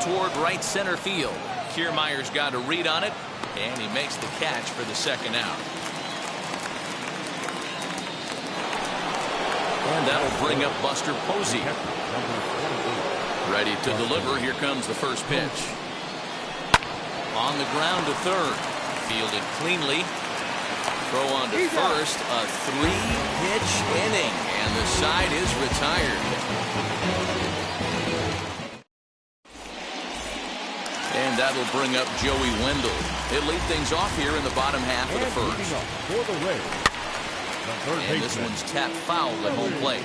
toward right center field. Kiermaier's got a read on it, and he makes the catch for the second out. And that'll bring up Buster Posey. Ready to deliver. Here comes the first pitch. On the ground to third. Fielded cleanly. Throw on to first. A 3-pitch inning, and the side is retired. And that'll bring up Joey Wendell. He'll lead things off here in the bottom half of the first. And this one's tapped foul at home plate.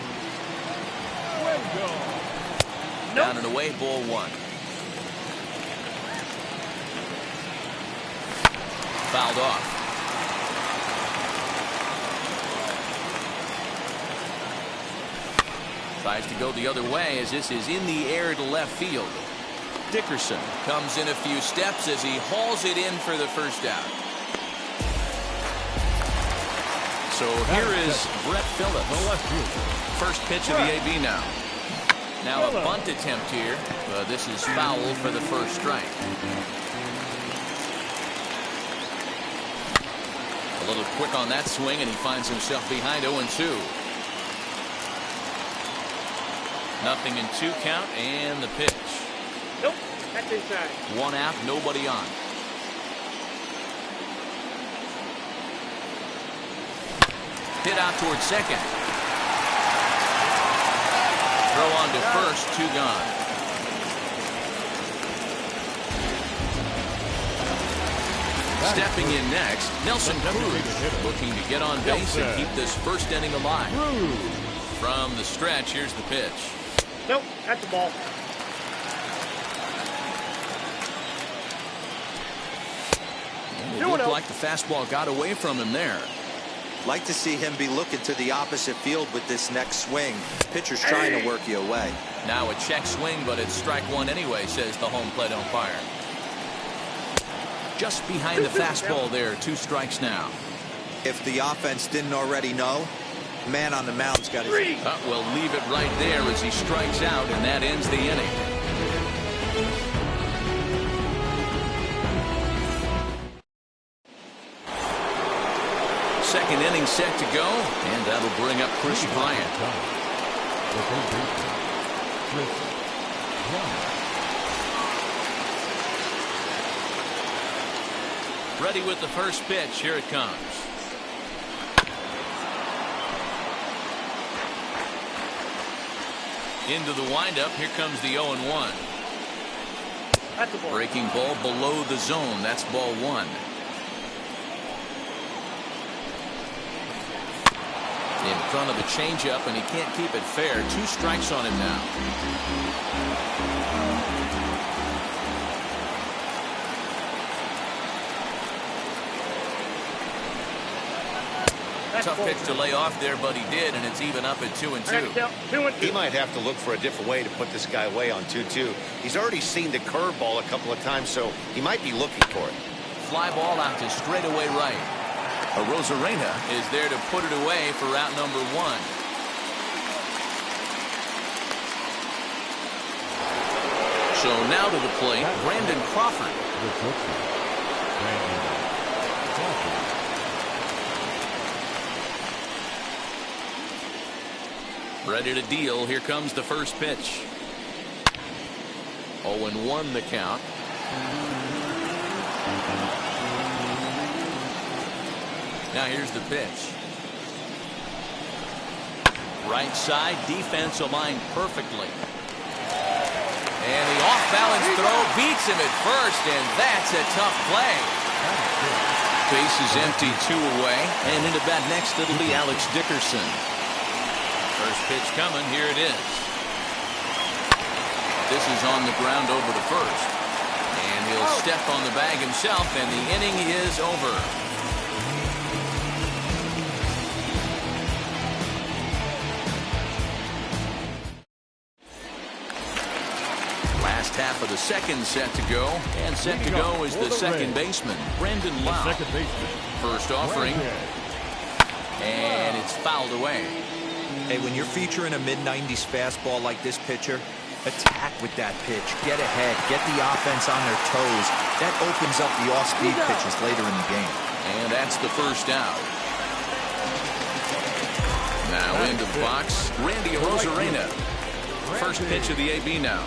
Down and away, ball one. Fouled off. Tries to go the other way as this is in the air to left field. Dickerson comes in a few steps as he hauls it in for the first out. So here is Brett Phillips. First pitch of the AB now. Now a bunt attempt here. This is foul for the first strike. A little quick on that swing, and he finds himself behind 0-2. Nothing in 2 count, and the pitch. Nope, that's inside. 1 out, nobody on. Hit out towards second. Throw on to first, 2 gone. Stepping in next, Nelson Cruz, looking to get on base and keep this first inning alive. From the stretch, here's the pitch. Nope, that's the ball. It looked like the fastball got away from him there. Like to see him be looking to the opposite field with this next swing. Pitcher's trying to work you away. Now a check swing, but it's strike one anyway, says the home plate umpire. Just behind the fastball there, 2 strikes now. If the offense didn't already know, man on the mound's got his... We'll leave it right there as he strikes out, and that ends the inning. Second inning set to go, and that'll bring up Chris Bryant. Ready with the first pitch. Here it comes. Into the windup. Here comes the 0-1. Breaking ball below the zone. That's ball 1. In front of the changeup, and he can't keep it fair. 2 strikes on him now. Tough pitch to lay off there, but he did, and it's even up at 2-2. He might have to look for a different way to put this guy away on 2-2. He's already seen the curveball a couple of times, so he might be looking for it. Fly ball out to straightaway right. Rosarena is there to put it away for out number 1. So now to the plate, Brandon Crawford. Ready to deal. Here comes the first pitch. 0-1 the count. Now here's the pitch. Right side, defense aligned perfectly. And the off-balance throw beats him at first, and that's a tough play. Base is empty, 2 away, and into bat next it'll be Alex Dickerson. First pitch coming, here it is. This is on the ground over to first. And he'll step on the bag himself, and the inning is over. Last half of the second set to go, and set to go is the second baseman, Brendan Lau. First offering, and it's fouled away. Hey, when you're featuring a mid-90s fastball like this pitcher, Attack with that pitch. Get ahead. Get the offense on their toes. That opens up the off-speed pitches later in the game. And that's the first out. Now into the box, Randy Arozarena. First pitch of the AB now.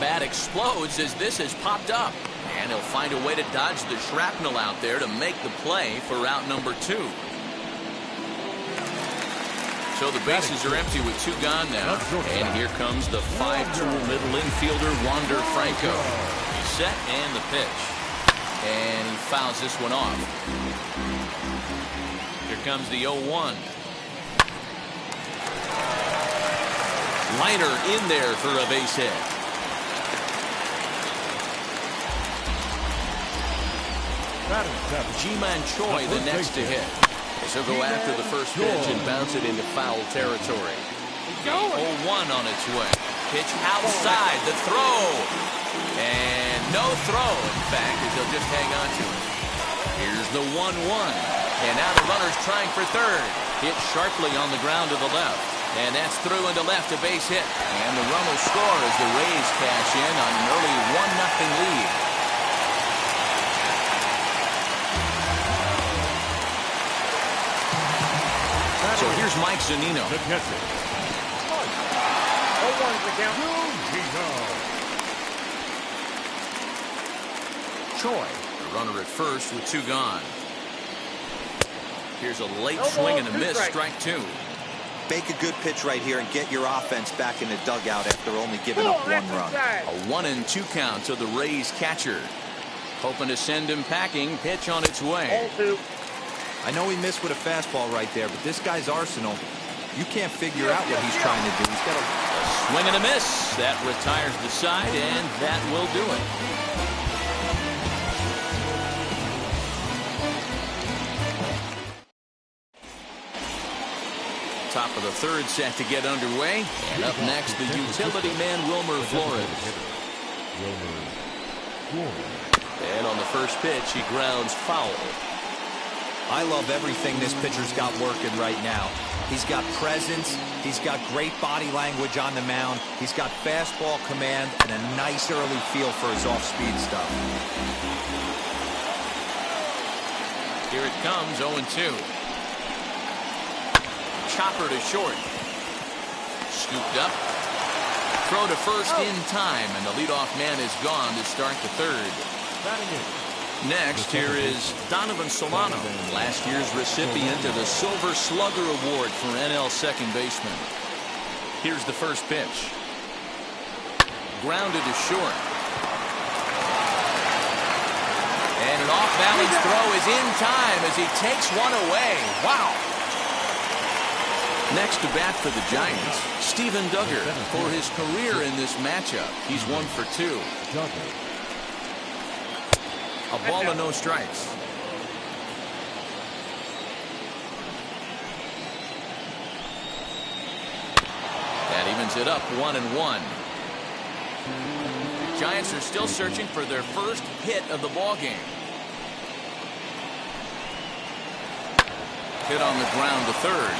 Bat explodes as this has popped up. And he'll find a way to dodge the shrapnel out there to make the play for out number 2. So the bases are empty with 2 gone now. And here comes the 5-tool middle infielder, Wander Franco. He's set and the pitch. And he fouls this one off. Here comes the 0-1. Liner in there for a base hit. Ji-Man Choi the next to hit. So go after the first pitch and bounce it into foul territory. 0-1 on its way. Pitch outside, the throw. And no throw, in fact, as he'll just hang on to it. Here's the 1-1. And now the runner's trying for third. Hit sharply on the ground to the left. And that's through into left, a base hit. And the run will score as the Rays cash in on an early 1-0 lead. So here's Mike Zunino. Choi, the runner at first with 2 gone. Here's a late swing and a miss, strike 2. Make a good pitch right here and get your offense back in the dugout after only giving up 1 run. A 1-2 count to the Rays catcher. Hoping to send him packing. Pitch on its way. I know he missed with a fastball right there, but this guy's arsenal, you can't figure out what he's trying to do. He's got a swing and a miss. That retires the side, and that will do it. Top of the third set to get underway. And up next, the utility man, Wilmer Flores. And on the first pitch, he grounds foul. I love everything this pitcher's got working right now. He's got presence. He's got great body language on the mound. He's got fastball command and a nice early feel for his off-speed stuff. Here it comes, 0-2. Chopper to short. Scooped up. Throw to first in time, and the leadoff man is gone to start the third. Next, here is Donovan Solano, last year's recipient of the Silver Slugger Award for NL second baseman. Here's the first pitch. Grounded to short. And an off-balance throw is in time as he takes one away. Wow! Next to bat for the Giants, Steven Duggar. For his career in this matchup, he's 1 for 2. A ball and no strikes. That evens it up 1-1. The Giants are still searching for their first hit of the ball game. Hit on the ground to third.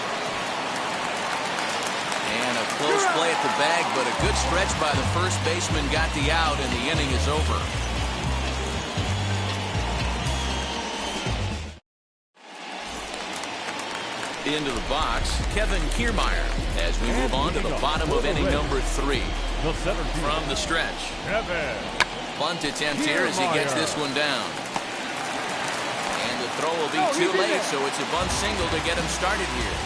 And a close play at the bag, but a good stretch by the first baseman got the out, and the inning is over. Into the box, Kevin Kiermaier, as we move on to the bottom of inning number 3. From the stretch. Bunt attempt here as he gets this one down. And the throw will be too late, so it's a bunt single to get him started here.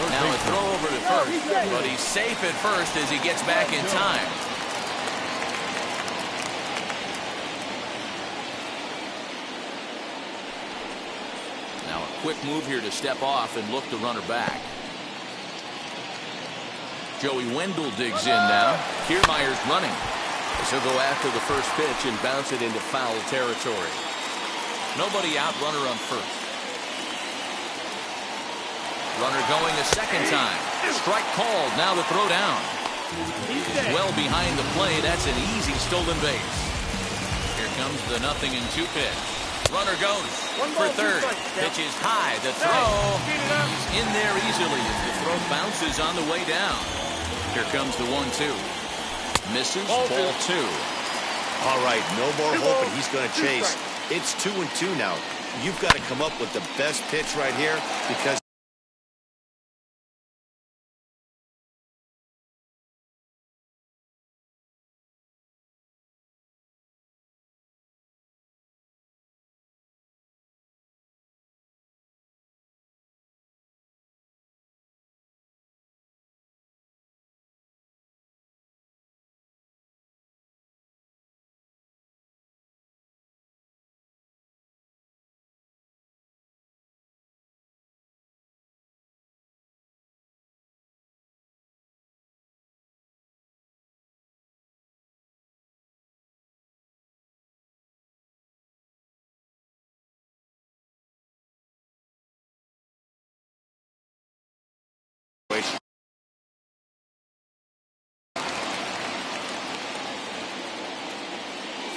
Now a throw over to first, but he's safe at first as he gets back in time. Now a quick move here to step off and look the runner back. Joey Wendell digs in now. Kiermaier's running. He'll go after the first pitch and bounce it into foul territory. Nobody out, runner on first. Runner going a second time. Strike called. Now the throw down. Well behind the play. That's an easy stolen base. Here comes the 0-2 pitch. Runner goes One for ball, two third. strikes, Dale. Pitch is high. The throw. Speed it up. He's in there easily as the throw bounces on the way down. Here comes the 1-2. Misses. Ball two. All right, no more Two hoping balls, he's going to two chase. strikes. It's 2-2 now. You've got to come up with the best pitch right here because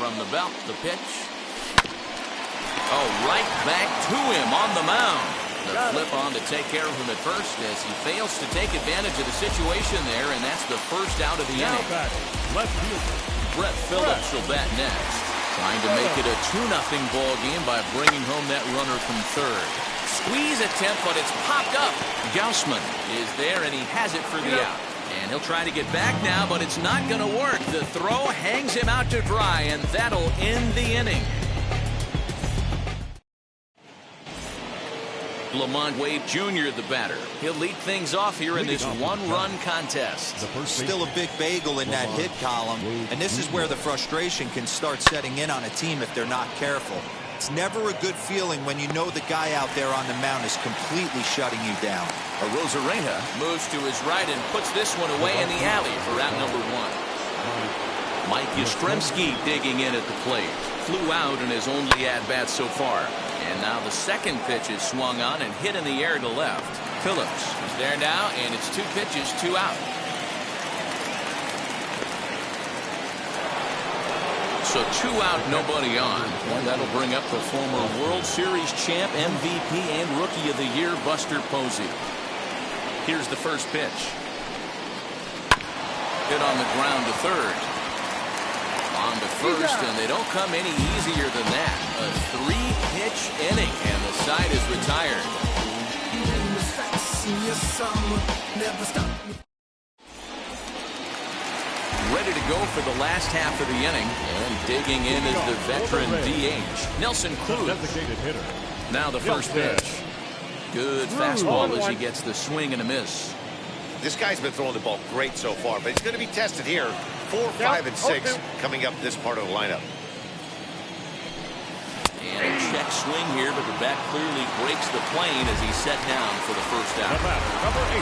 From the belt, the pitch. Oh, right back to him on the mound. The flip on to take care of him at first as he fails to take advantage of the situation there, and that's the first out of the inning. Left fielder. Brett Phillips will bat next, trying to make it a 2-0 ball game by bringing home that runner from third. Squeeze attempt, but it's popped up. Gaussman is there, and he has it for the out. And he'll try to get back now, but it's not going to work. The throw hangs him out to dry, and that'll end the inning. Lamont Wade Jr., the batter. He'll lead things off here in this one-run contest. Still a big bagel in that hit column, and this is where the frustration can start setting in on a team if they're not careful. It's never a good feeling when you know the guy out there on the mound is completely shutting you down. Arozarena moves to his right and puts this one away in the alley for out number 1. Mike Yastrzemski digging in at the plate. Flew out in his only at-bat so far. And now the second pitch is swung on and hit in the air to left. Phillips is there now, and it's 2 pitches, 2 out. So 2 out, nobody on. And that'll bring up the former World Series champ, MVP, and Rookie of the Year, Buster Posey. Here's the first pitch. Hit on the ground to third. On to first, and they don't come any easier than that. A 3-pitch inning, and the side is retired. Ready to go for the last half of the inning, and digging in is the veteran DH, Nelson Cruz. Designated hitter. Now the first pitch. Good fastball as he gets the swing and a miss. this guy's been throwing the ball great so far, but he's going to be tested here. 4, 5, and 6 coming up this part of the lineup. And a check swing here, but the bat clearly breaks the plane as he's set down for the first out. Number 8.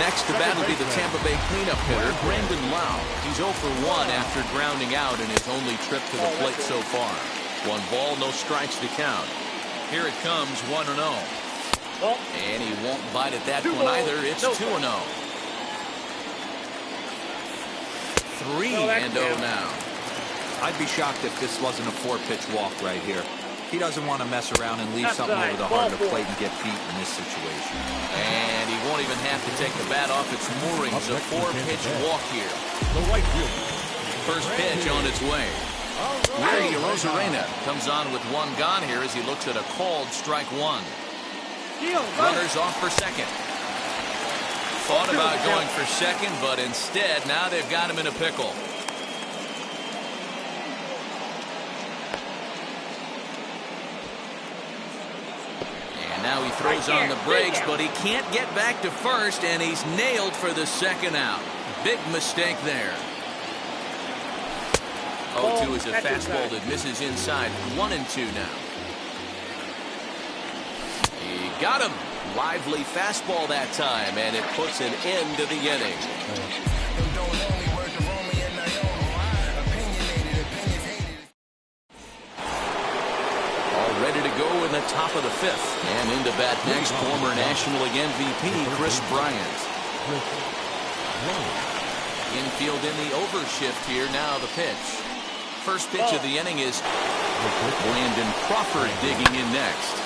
Next to bat will be the Tampa Bay cleanup hitter, Brandon Lau. He's 0 for 1 after grounding out in his only trip to the plate so far. 1 ball, no strikes to count. Here it comes, 1-0. And he won't bite at that one either. It's 2-0. 3-0 now. I'd be shocked if this wasn't a 4-pitch walk right here. He doesn't want to mess around and leave something over the heart of the plate and get beat in this situation. And he won't even have to take the bat off its moorings. A 4-pitch walk here. The right field. First pitch on its way. Larry Arozarena comes on with 1 gone here as he looks at a called strike 1. Runners off for second. Thought about going for second, but instead now they've got him in a pickle. Now he throws on the brakes, but he can't get back to first, and he's nailed for the second out. Big mistake there. 0-2 is a fastball that misses inside. 1-2 now. He got him. Lively fastball that time, and it puts an end to the inning. Ready to go in the top of the 5th. And into bat next, former National League MVP, Chris Bryant. Infield in the overshift here. Now the pitch. first pitch of the inning is Landon Crawford digging in next.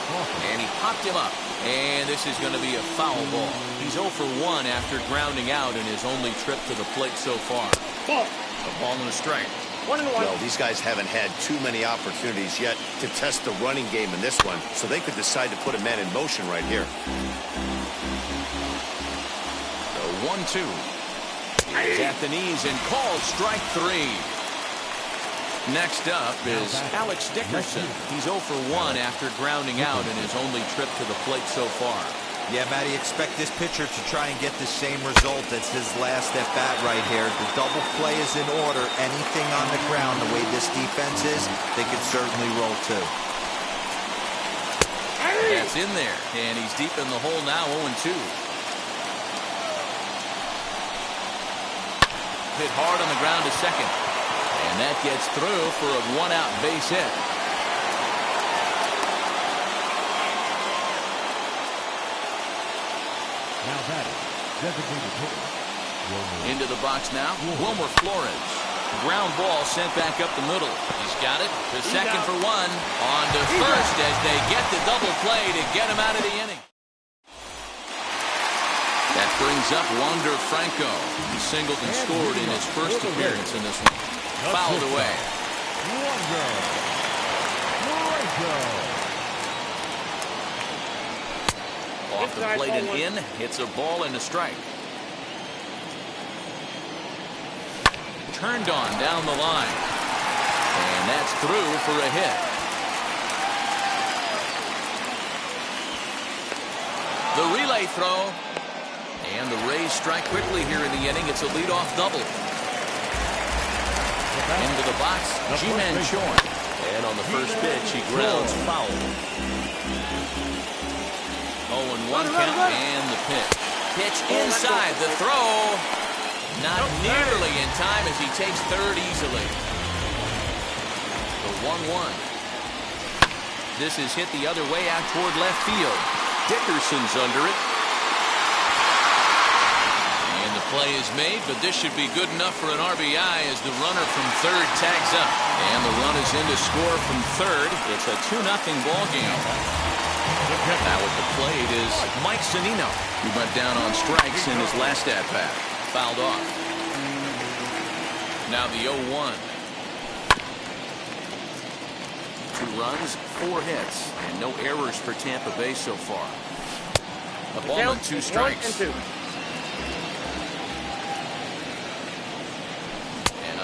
And he popped him up. And this is going to be a foul ball. He's 0 for 1 after grounding out in his only trip to the plate so far. Ball. A ball and a strike. 1-1. Well, these guys haven't had too many opportunities yet to test the running game in this one, so they could decide to put a man in motion right here. The 1-2. He's at the knees and called strike 3. Next up is Alex Dickerson. He's 0 for 1 after grounding out in his only trip to the plate so far. Yeah, Matty, expect this pitcher to try and get the same result as his last at bat right here. The double play is in order. Anything on the ground, the way this defense is, they could certainly roll too. That's in there, and he's deep in the hole now, 0-2. Hit hard on the ground to second. And that gets through for a 1-out base hit. Now batting, designated hitter. Into the box now, Wilmer Flores. Ground ball sent back up the middle. He's got it to second for 1. On to first as they get the double play to get him out of the inning. That brings up Wander Franco. He singled and scored in his first appearance in this one. Fouled away. Wander Franco. Off the plate and in. It's a ball and a strike. Turned on down the line. And that's through for a hit. The relay throw. And the Rays strike quickly here in the inning. It's a leadoff double. Into the box, G-Man Chorn. And on the first pitch, he grounds foul. 0-1 count and the pitch. Pitch inside the throw. Not nearly in time as he takes third easily. The 1-1. This is hit the other way out toward left field. Dickerson's under it. And the play is made, but this should be good enough for an RBI as the runner from third tags up. And the run is in to score from third. It's a 2-0 ball game. Now at the plate is Mike Zunino, who went down on strikes in his last at-bat. Fouled off. Now the 0-1. 2 runs, 4 hits, and no errors for Tampa Bay so far. A ball and 2 strikes. 1-2.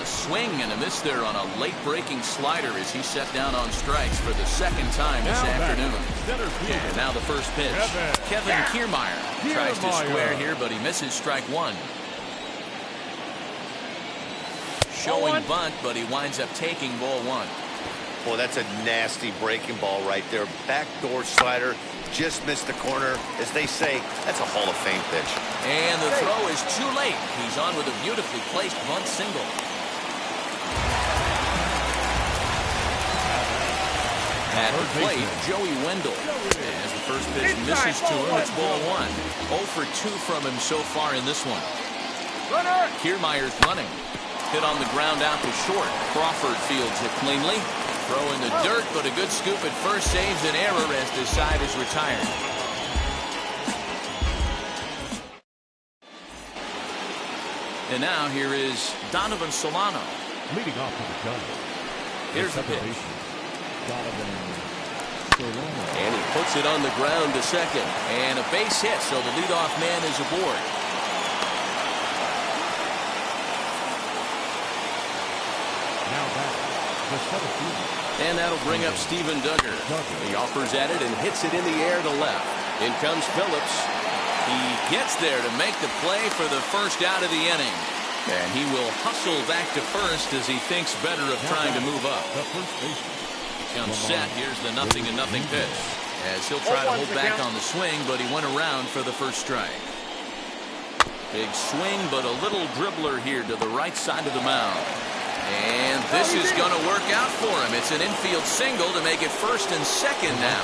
Swing and a miss there on a late-breaking slider as he set down on strikes for the second time this afternoon. And now the first pitch. Kevin Kiermaier tries to square here, but he misses strike 1. Showing bunt, but he winds up taking ball 1. Boy, that's a nasty breaking ball right there. Backdoor slider, just missed the corner. As they say, that's a Hall of Fame pitch. And the throw is too late. He's on with a beautifully placed bunt single. At the plate, Joey Wendell. As the first pitch misses to him, it's ball 1. 0 for 2 from him so far in this one. Kiermaier's running. Hit on the ground out to short. Crawford fields it cleanly. Throw in the dirt, but a good scoop at first saves an error as the side is retired. And now here is Donovan Solano. Leading off to the gun. Here's the pitch. And he puts it on the ground to second. And a base hit, so the leadoff man is aboard. Now back, the center fielder. And that'll bring up Steven Duggar. He offers at it and hits it in the air to left. In comes Phillips. He gets there to make the play for the first out of the inning. And he will hustle back to first as he thinks better of trying to move up. Comes set. Here's the 0-0 pitch. As he'll try to hold back on the swing, but he went around for the first strike. Big swing, but a little dribbler here to the right side of the mound. And this is going to work out for him. It's an infield single to make it first and second now.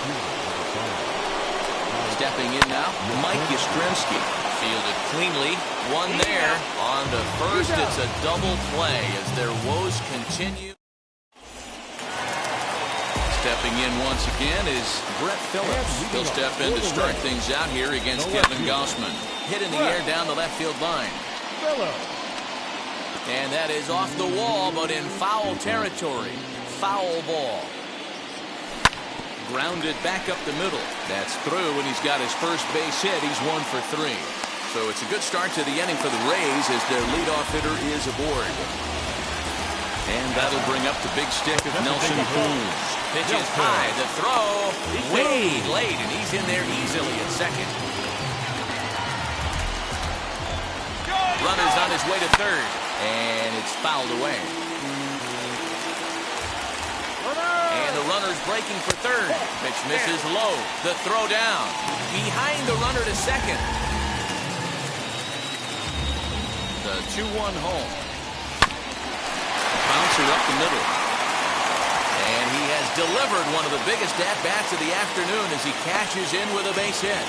Stepping in now, Mike Yastrzemski. Fielded cleanly. One there. On to first. It's a double play as their woes continue. Stepping in once again is Brett Phillips. He'll step in to start things out here against Kevin Gossman. Hit in the air down the left field line. And that is off the wall, but in foul territory. Foul ball. Grounded back up the middle. That's through, and he's got his first base hit. He's 1 for 3. So it's a good start to the inning for the Rays as their leadoff hitter is aboard. And that'll bring up the big stick of Nelson Cruz. Pitches high. The throw way late, and he's in there easily at second. Runner's on his way to third, and it's fouled away. And the runner's breaking for third. Pitch misses low. The throw down. Behind the runner to second. The 2-1 home. Bouncer up the middle. And he has delivered one of the biggest at-bats of the afternoon as he cashes in with a base hit.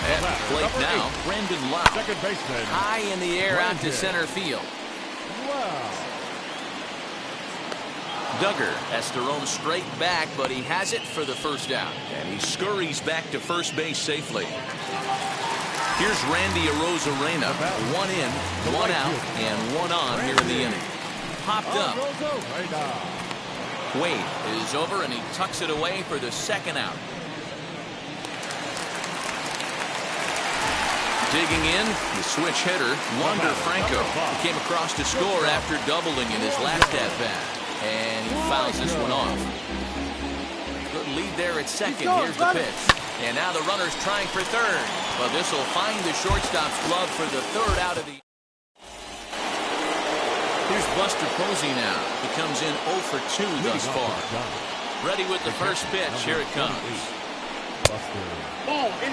At the plate now, Brandon Lau. Second baseman. High in the air out to center field. Wow. Duggar has to roam straight back, but he has it for the first out. And he scurries back to first base safely. Here's Randy Arozarena. 1 in, 1 out, and 1 on here in the inning. Popped up. Wade is over, and he tucks it away for the second out. Digging in, the switch hitter, Wander Franco. He came across to score after doubling in his last at-bat. And he fouls this one off. Good lead there at second. Here's the pitch. And now the runner's trying for third. But this will find the shortstop's glove for the third out of the... Here's Buster Posey now. He comes in 0 for 2 thus far. Ready with the first pitch. Here it comes.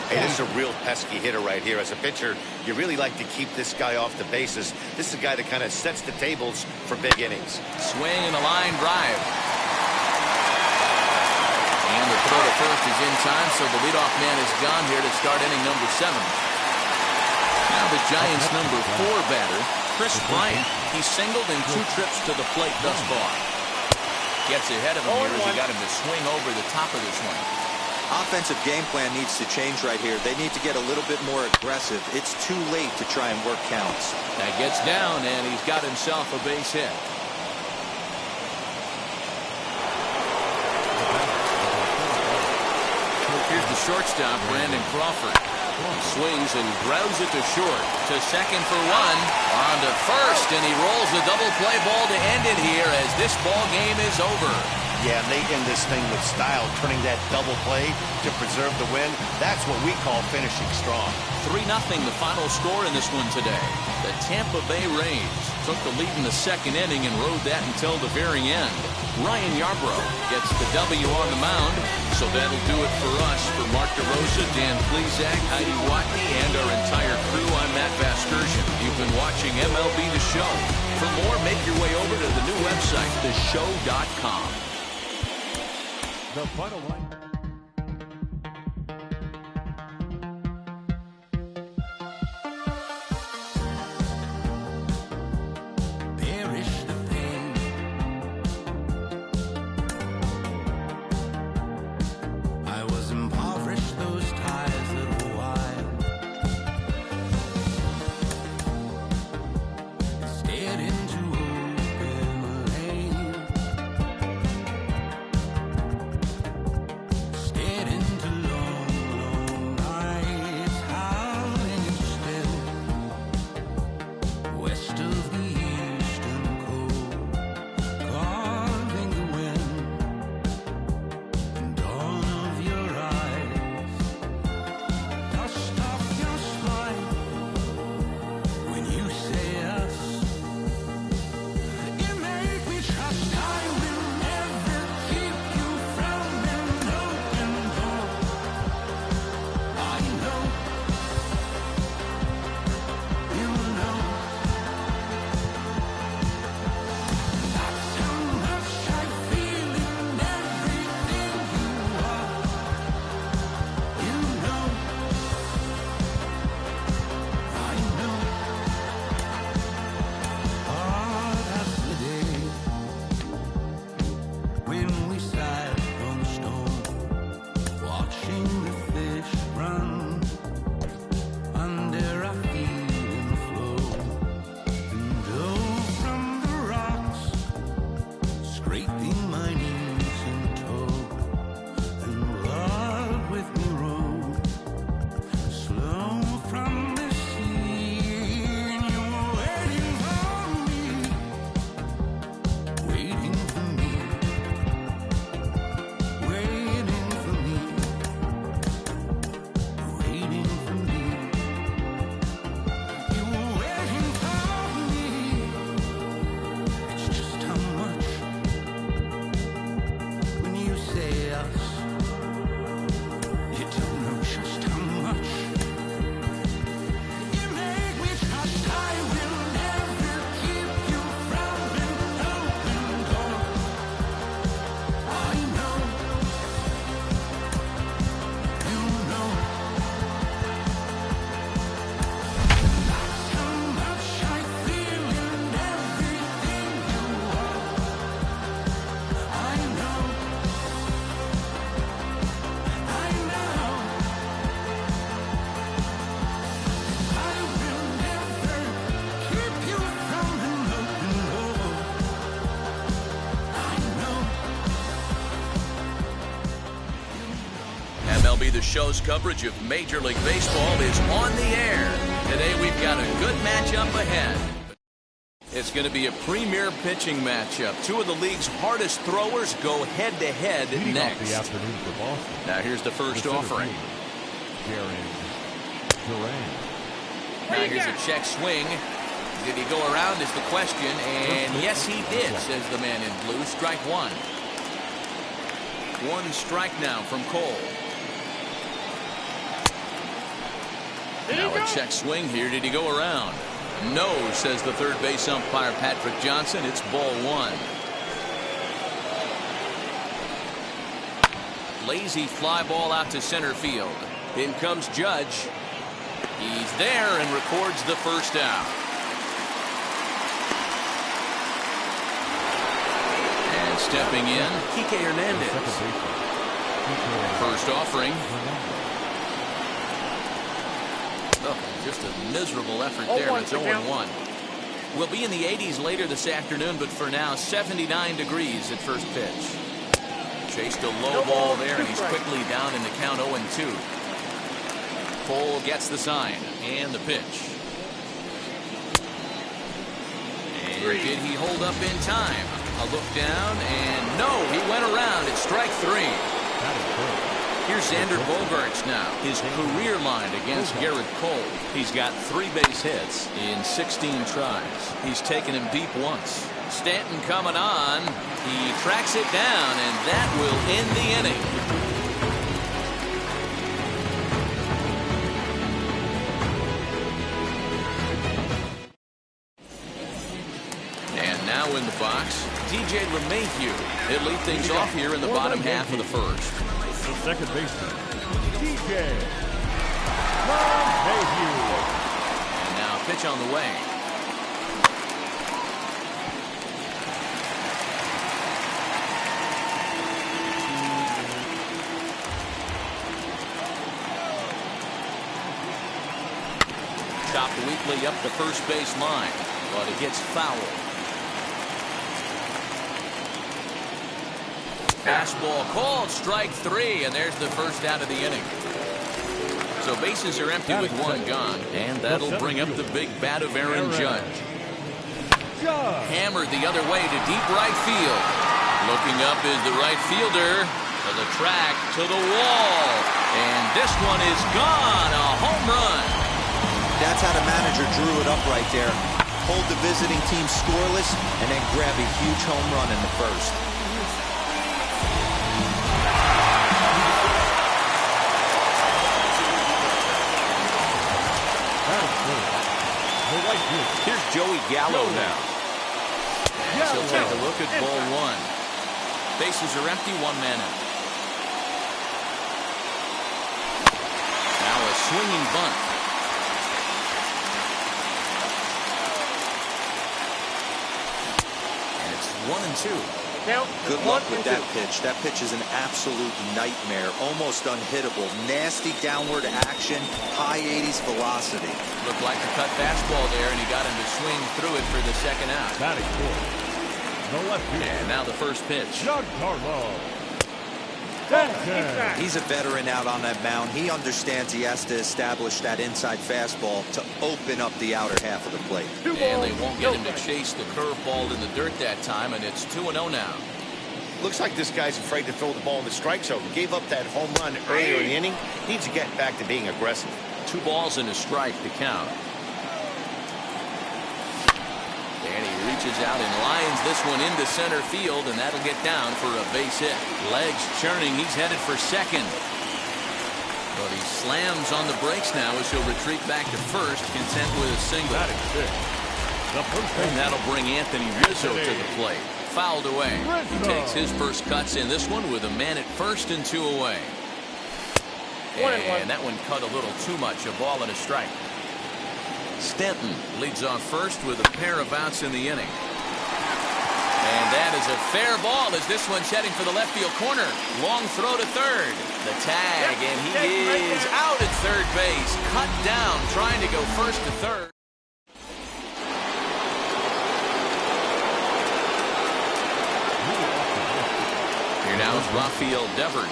Hey, this is a real pesky hitter right here. As a pitcher, you really like to keep this guy off the bases. This is a guy that kind of sets the tables for big innings. Swing and a line drive. And the throw to first is in time, so the leadoff man is gone here to start inning number 7. Now the Giants' number 4 batter, Chris Bryant. He's singled in 2 trips to the plate thus far. Gets ahead of him here as he got him to swing over the top of this one. Offensive game plan needs to change right here. They need to get a little bit more aggressive. It's too late to try and work counts. That gets down, and he's got himself a base hit. Here's the shortstop, Brandon Crawford. Swings and grounds it to short. To second for 1. On to first, and he rolls the double play ball to end it here as this ball game is over. Yeah, they end this thing with style, turning that double play to preserve the win. That's what we call finishing strong. 3-0 the final score in this one today. The Tampa Bay Rays took the lead in the second inning and rode that until the very end. Ryan Yarbrough gets the W on the mound. So that'll do it for us. For Mark DeRosa, Dan Plesac, Heidi Watney, and our entire crew, I'm Matt Vasgersian. You've been watching MLB The Show. For more, make your way over to the new website, theshow.com. The final line. The show's coverage of Major League Baseball is on the air. Today we've got a good matchup ahead. It's going to be a premier pitching matchup. Two of the league's hardest throwers go head-to-head next. The afternoon for Boston. Now here's the first offering. Now here's a check swing. Did he go around is the question, and yes he did, says the man in blue. Strike one. One strike now from Cole. Now a check swing here. Did he go around? No, says the third base umpire Patrick Johnson. It's ball one. Lazy fly ball out to center field. In comes Judge. He's there and records the first out. And stepping in, Kike Hernandez. First offering. Oh, just a miserable effort there. It's 0-1. We'll be in the 80s later this afternoon, but for now, 79 degrees at first pitch. Chased a low ball there, and he's quickly down in the count 0-2. Cole gets the sign and the pitch. And did he hold up in time? A look down, and no, he went around. It's strike three. Here's Xander Bogaerts now. His career line against Garrett Cole. He's got 3 base hits in 16 tries. He's taken him deep once. Stanton coming on. He tracks it down, and that will end the inning. And now in the box, DJ LeMahieu. He'll lead things off here in the bottom half of the first. The second baseman, DJ LeMahieu. And now pitch on the way. Chopped weakly up the first base line, but it gets foul. Fastball called, strike three, and there's the first out of the inning. So bases are empty with one gone, and that'll bring up the big bat of Aaron Judge. Hammered the other way to deep right field. Looking up is the right fielder. To the track, to the wall. And this one is gone, a home run. That's how the manager drew it up right there. Hold the visiting team scoreless, and then grab a huge home run in the first. Here's Joey Gallo now. And he'll take a look at ball one. Bases are empty, one man out. Now a swinging bunt. And it's 1-2. Good luck with that pitch. That pitch is an absolute nightmare. Almost unhittable. Nasty downward action. High 80s velocity. Looked like a cut fastball there, and he got him to swing through it for the second out. Batting fourth, the left field. And now the first pitch. Giancarlo. He's a veteran out on that mound. He understands he has to establish that inside fastball to open up the outer half of the plate. And they won't get him to chase the curveball in the dirt that time, and it's 2-0 now. Looks like this guy's afraid to throw the ball in the strike zone. Gave up that home run earlier in the inning. Needs to get back to being aggressive. 2 balls and a strike to count. And he reaches out and lines this one into center field, and that'll get down for a base hit. Legs churning. He's headed for second. But he slams on the brakes now as he'll retreat back to first, content with a single. And that'll bring Anthony Rizzo to the plate. Fouled away. He takes his first cuts in this one with a man at first and 2 away. And that one cut a little too much. A ball and a strike. Stanton leads off first with a pair of outs in the inning. And that is a fair ball as this one's heading for the left field corner. Long throw to third. The tag, and he is out at third base. Cut down, trying to go first to third. Here now is Rafael Devers.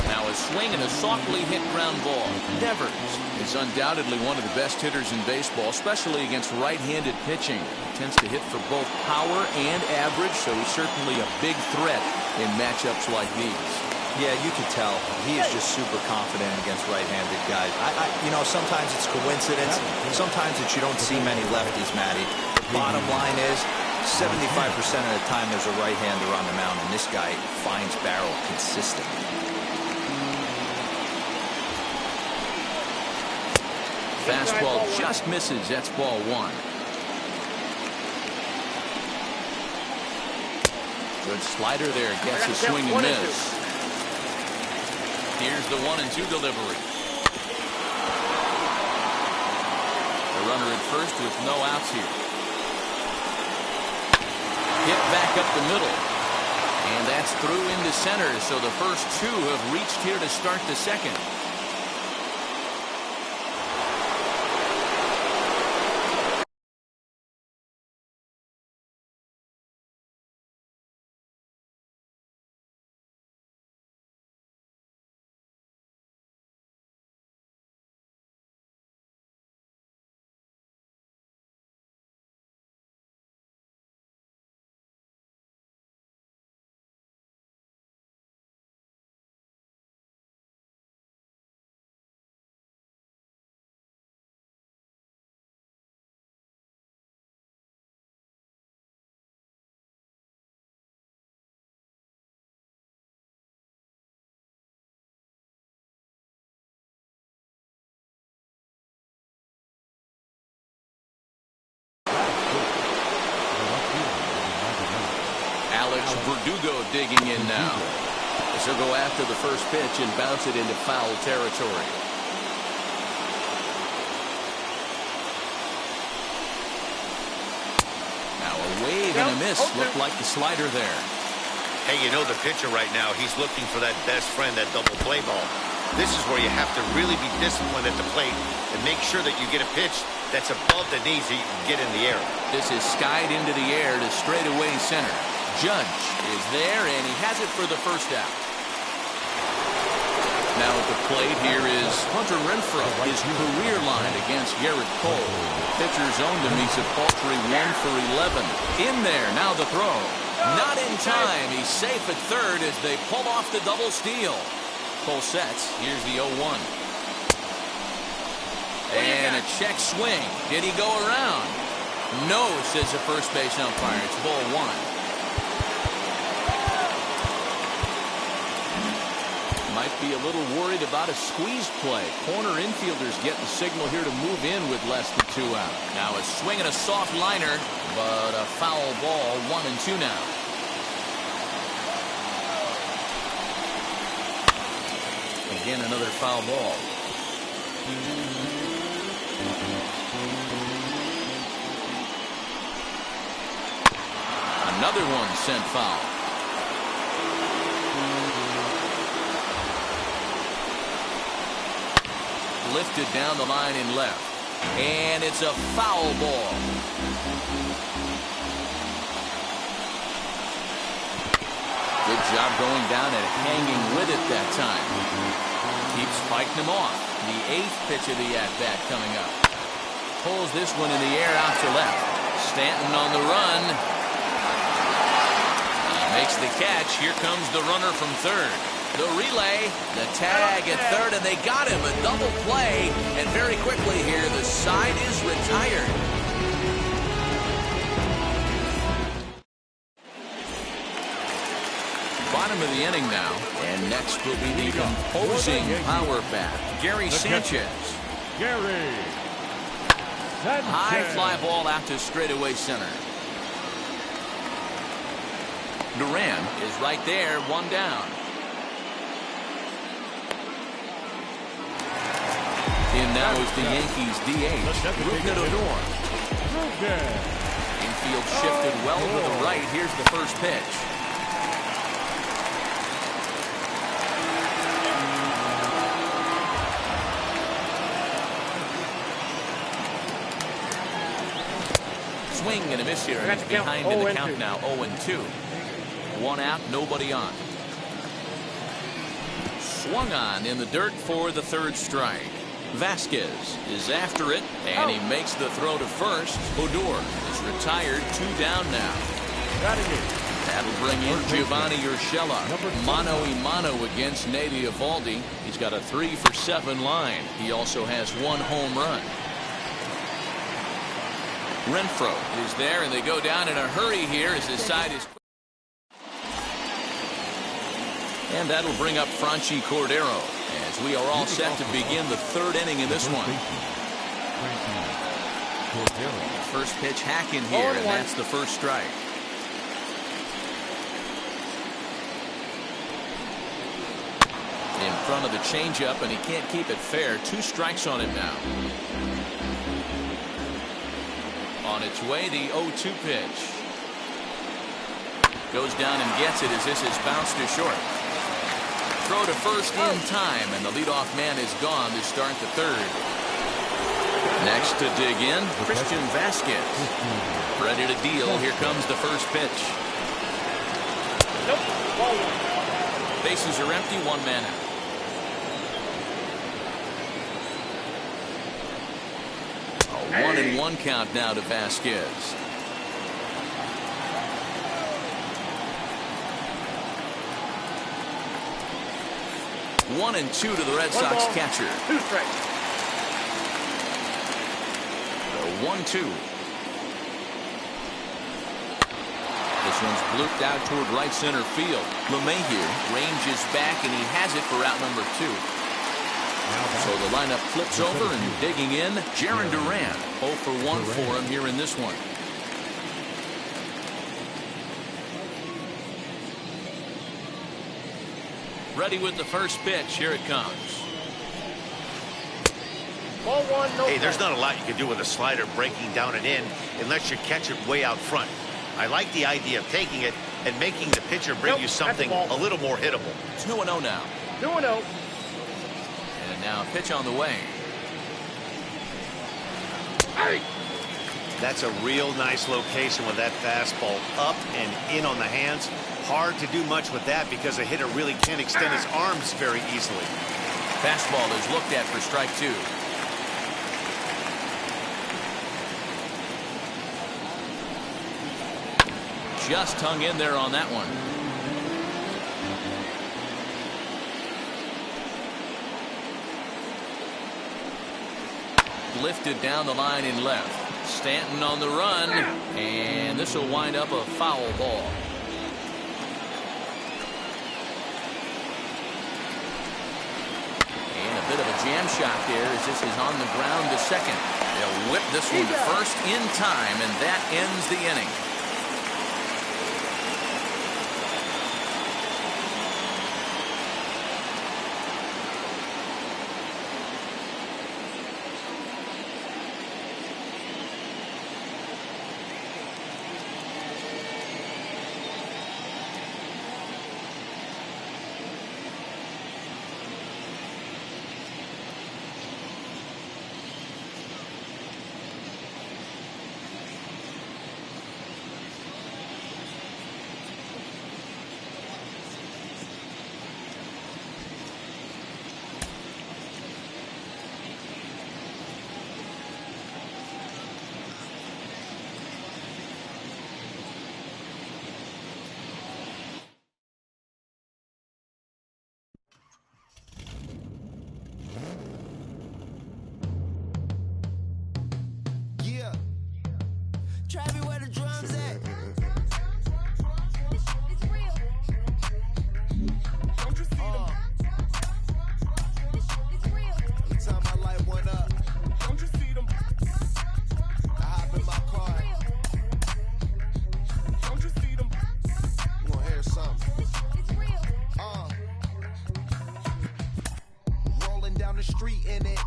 Now a swing and a softly hit ground ball. Devers is undoubtedly one of the best hitters in baseball, especially against right-handed pitching. He tends to hit for both power and average, so he's certainly a big threat in matchups like these. Yeah, you can tell. He is just super confident against right-handed guys. You know, sometimes it's coincidence. Sometimes it's you don't see many lefties, Matty. The bottom line is 75% of the time there's a right-hander on the mound, and this guy finds barrel consistently. Fastball just misses. That's ball one. Good slider there. Gets a swing and miss. Here's the 1-2 delivery. The runner at first with no outs here. Hit back up the middle. And that's through into center. So the first two have reached here to start the second. Verdugo digging in now. As he'll go after the first pitch and bounce it into foul territory. Now a wave and a miss. Looked like the slider there. Hey, you know the pitcher right now, he's looking for that best friend, that double play ball. This is where you have to really be disciplined at the plate and make sure that you get a pitch that's above the knees that you can get in the air. This is skied into the air to straightaway center. Judge is there, and he has it for the first out. Now at the plate, here is Hunter Renfroe. His career line against Garrett Cole. Pitcher's owned him. He's a paltry 1 for 11. In there, now the throw. Not in time. He's safe at third as they pull off the double steal. Cole sets. Here's the 0-1. And a check swing. Did he go around? No, says the first base umpire. It's ball one. Might be a little worried about a squeeze play. Corner infielders get the signal here to move in with less than 2 out. Now a swing and a soft liner, but a foul ball. 1-2 now. Again, another foul ball. Another one sent foul. Lifted down the line in left. And it's a foul ball. Good job going down and hanging with it that time. Keeps fighting him off. The 8th pitch of the at-bat coming up. Pulls this one in the air out to left. Stanton on the run. He makes the catch. Here comes the runner from third. The relay, the tag at third, and they got him. A double play, and very quickly here, the side is retired. Bottom of the inning now, and next will be the opposing power bat, Gary Sanchez. Gary Sanchez. High fly ball out to straightaway center. Duran is right there, one down. In now is the Yankees DH, Rougned Odor. Infield shifted well to the right. Here's the first pitch. Swing and a miss here. And he's behind in the count now, 0-2. 1 out, nobody on. Swung on in the dirt for the third strike. Vasquez is after it, and he makes the throw to first. Odor is retired, 2 down now. That'll bring in Giovanni Urshela. Mano-a-mano against Nate Eovaldi. He's got a 3-for-7 line. He also has 1 home run. Renfroe is there, and they go down in a hurry here as his side is. And that'll bring up Franchi Cordero as we are all set to begin the 3rd inning in this one. First pitch hack in here, and that's the first strike. In front of the changeup, and he can't keep it fair. 2 strikes on him now. On its way, the 0-2 pitch. Goes down and gets it as this is bounced to short. Throw to first in time, and the leadoff man is gone to start the 3rd. Next to dig in, Christian Vasquez. Ready to deal. Here comes the first pitch. Nope. Ball 1. Bases are empty, 1 man out. A 1-1 count now to Vasquez. One and 2 to the Red Sox catcher. 2 strikes. The 1-2. This one's blooped out toward right center field. LeMahieu ranges back, and he has it for out number 2. So the lineup flips over, and digging in, Jarren Duran. 0-for-1 for him here in this one. Ready with the first pitch. Here it comes. Ball 1, no. Hey, there's not a lot you can do with a slider breaking down and in unless you catch it way out front. I like the idea of taking it and making the pitcher bring you something a little more hittable. 2-0 now. 2-0. And now a pitch on the way. Hey. That's a real nice location with that fastball up and in on the hands. Hard to do much with that because a hitter really can't extend his arms very easily. Fastball is looked at for strike 2. Just hung in there on that one. Lifted down the line in left. Stanton on the run, and this will wind up a foul ball. And a bit of a jam shot there as this is on the ground to second. They'll whip this one to first in time, and that ends the inning. Travis, where the drums at? It's real. Don't you see them? It's real. Every time I light one up, don't you see them? I hop in my car. Don't you see them? You gonna hear something? It's real. Rolling down the street in it.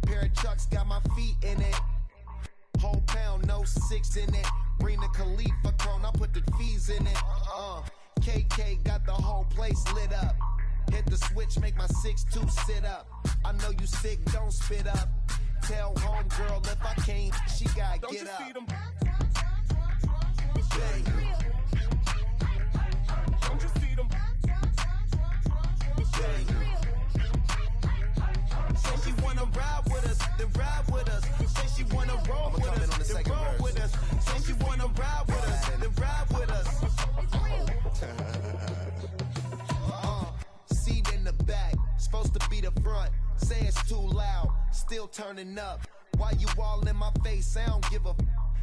Pair of Chucks got my feet in it. Whole pound, no 6 in it. Bring the Khalifa cone, I put the fees in it. KK got the whole place lit up. Hit the switch, make my 6'2" sit up. I know you sick, don't spit up. Tell homegirl if I can't, she gotta don't get up. Bang. Don't you see them? Bang. then ride with us. Say she wanna roll with us, then roll with us. Say she wanna ride with us, then ride with us. Seat in the back, supposed to be the front. Say it's too loud, still turning up. Why you all in my face? I don't give a f.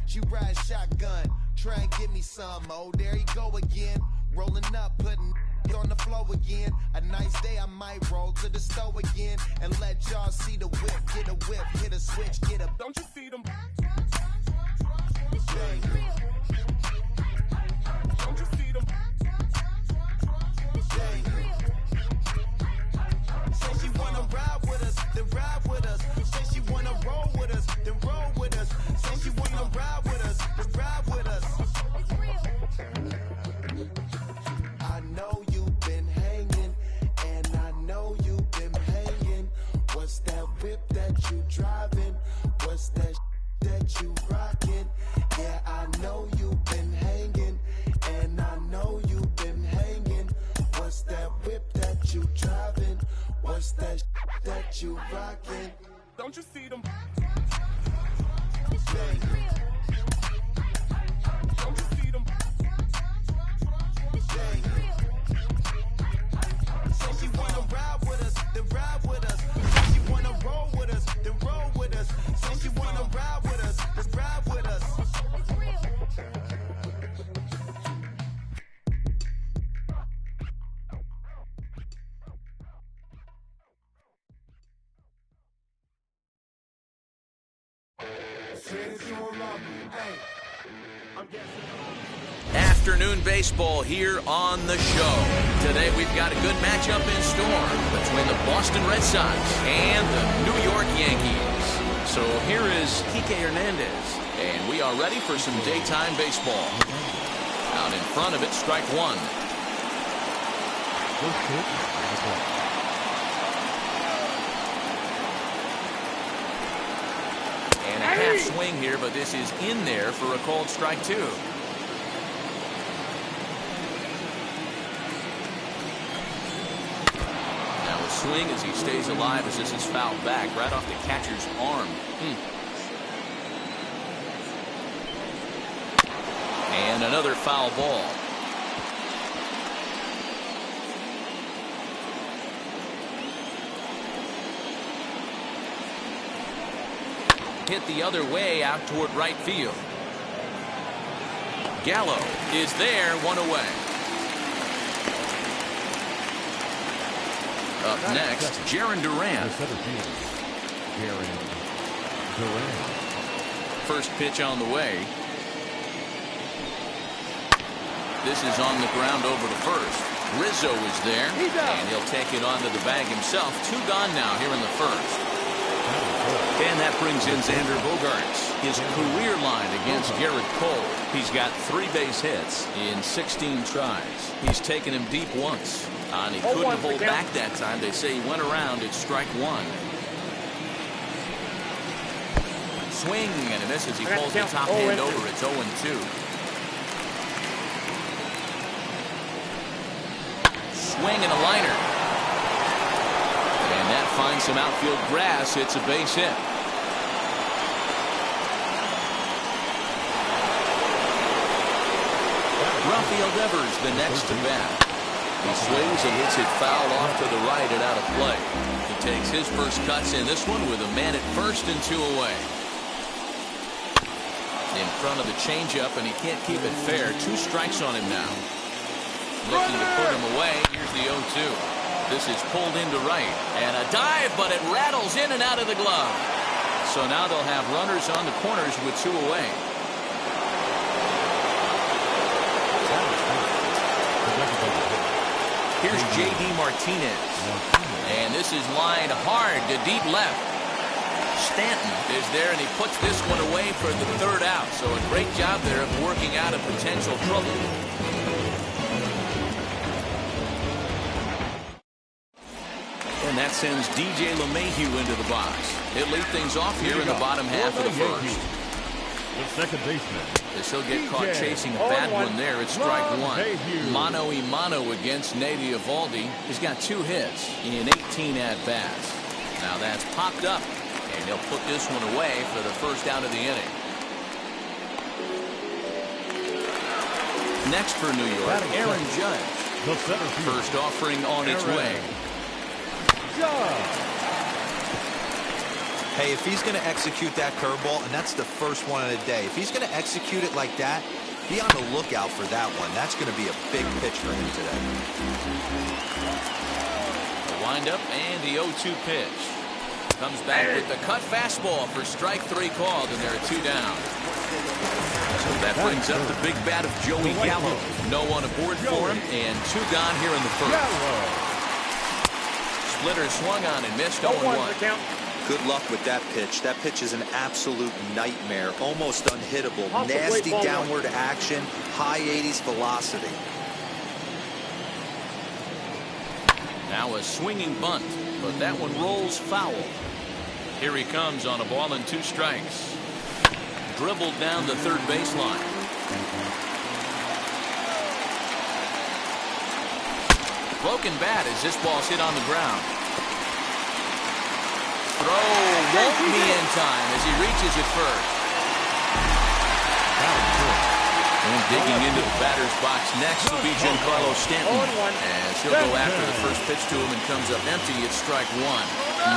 She ride shotgun, try and give me some. Oh, there he go again. Rolling up, putting on the floor again. A nice day, I might roll to the stove again and let y'all see the whip. Get a whip, hit a switch, get a. Don't you see them? Don't you see them? Say she wanna ride with us, then ride with us. Say she wanna roll with us, then roll with us. Say she wanna ride with us, then ride with us. I know you've been hanging, and I know you've been hanging. What's that whip that you driving? What's that that you rocking? Yeah, I know you've been hanging, and I know you've been hanging. What's that whip that you driving? What's that that you rocking? Don't you see them? Don't you see them? Say she wanna ride with us, then ride with us. Say she wanna roll with us, then roll with us. Say she wanna ride with us, then ride with us. Afternoon baseball here on the show. Today we've got a good matchup in store between the Boston Red Sox and the New York Yankees. So here is Kike Hernandez, and we are ready for some daytime baseball. Out in front of it, strike one. And a half swing here, but this is in there for a called strike two. Swing as he stays alive as this is fouled back right off the catcher's arm. And another foul ball. Hit the other way out toward right field. Gallo is there, one away. Up next, Jaron Duran. First pitch on the way. This is on the ground over to first. Rizzo is there, and he'll take it onto the bag himself. Two gone now here in the first. And that brings in Xander Bogaerts. His career line against Garrett Cole. He's got 3 base hits in 16 tries. He's taken him deep once. And he couldn't hold back that time. They say he went around. It's strike one. Swing and a miss as he pulls the top hand over. It's 0-2. Swing and a liner. And that finds some outfield grass. It's a base hit. Rafael Devers the next to bat. He swings and hits it foul off to the right and out of play. He takes his first cuts in this one with a man at first and 2 away. In front of the changeup, and he can't keep it fair. 2 strikes on him now. Looking to put him away. Here's the 0-2. This is pulled into right. And a dive, but it rattles in and out of the glove. So now they'll have runners on the corners with 2 away. Here's J.D. Martinez. And this is lined hard to deep left. Stanton is there, and he puts this one away for the 3rd out. So a great job there of working out a potential trouble. And that sends DJ LeMahieu into the box. He'll lead things off here in the bottom half of the first. The second baseman. As he'll get caught chasing a bad one there. It's strike one. Mano a mano against Nate Eovaldi. He's got 2 hits in 18 at-bats. Now that's popped up. And And he'll put this one away for the first out of the inning. Next for New York, Aaron Judge. The center field. First offering on its way. Hey, if he's going to execute that curveball, and that's the first one of the day, if he's going to execute it like that, be on the lookout for that one. That's going to be a big pitch for him today. The windup and the 0-2 pitch. Comes back with the cut fastball for strike 3 called, and there are 2 down. So that brings up the big bat of Joey Gallo. No one aboard for him, and 2 gone here in the first. Splitter swung on and missed 0-1. Good luck with that pitch. That pitch is an absolute nightmare. Almost unhittable. Nasty downward action. High 80s velocity. Now a swinging bunt, but that one rolls foul. Here he comes on a ball and 2 strikes. Dribbled down the third baseline. Broken bat as this ball's hit on the ground. Throw won't be in time as he reaches it first. And digging into the batter's box next will be Giancarlo Stanton. As he'll go after the first pitch to him and comes up empty. It's strike 1.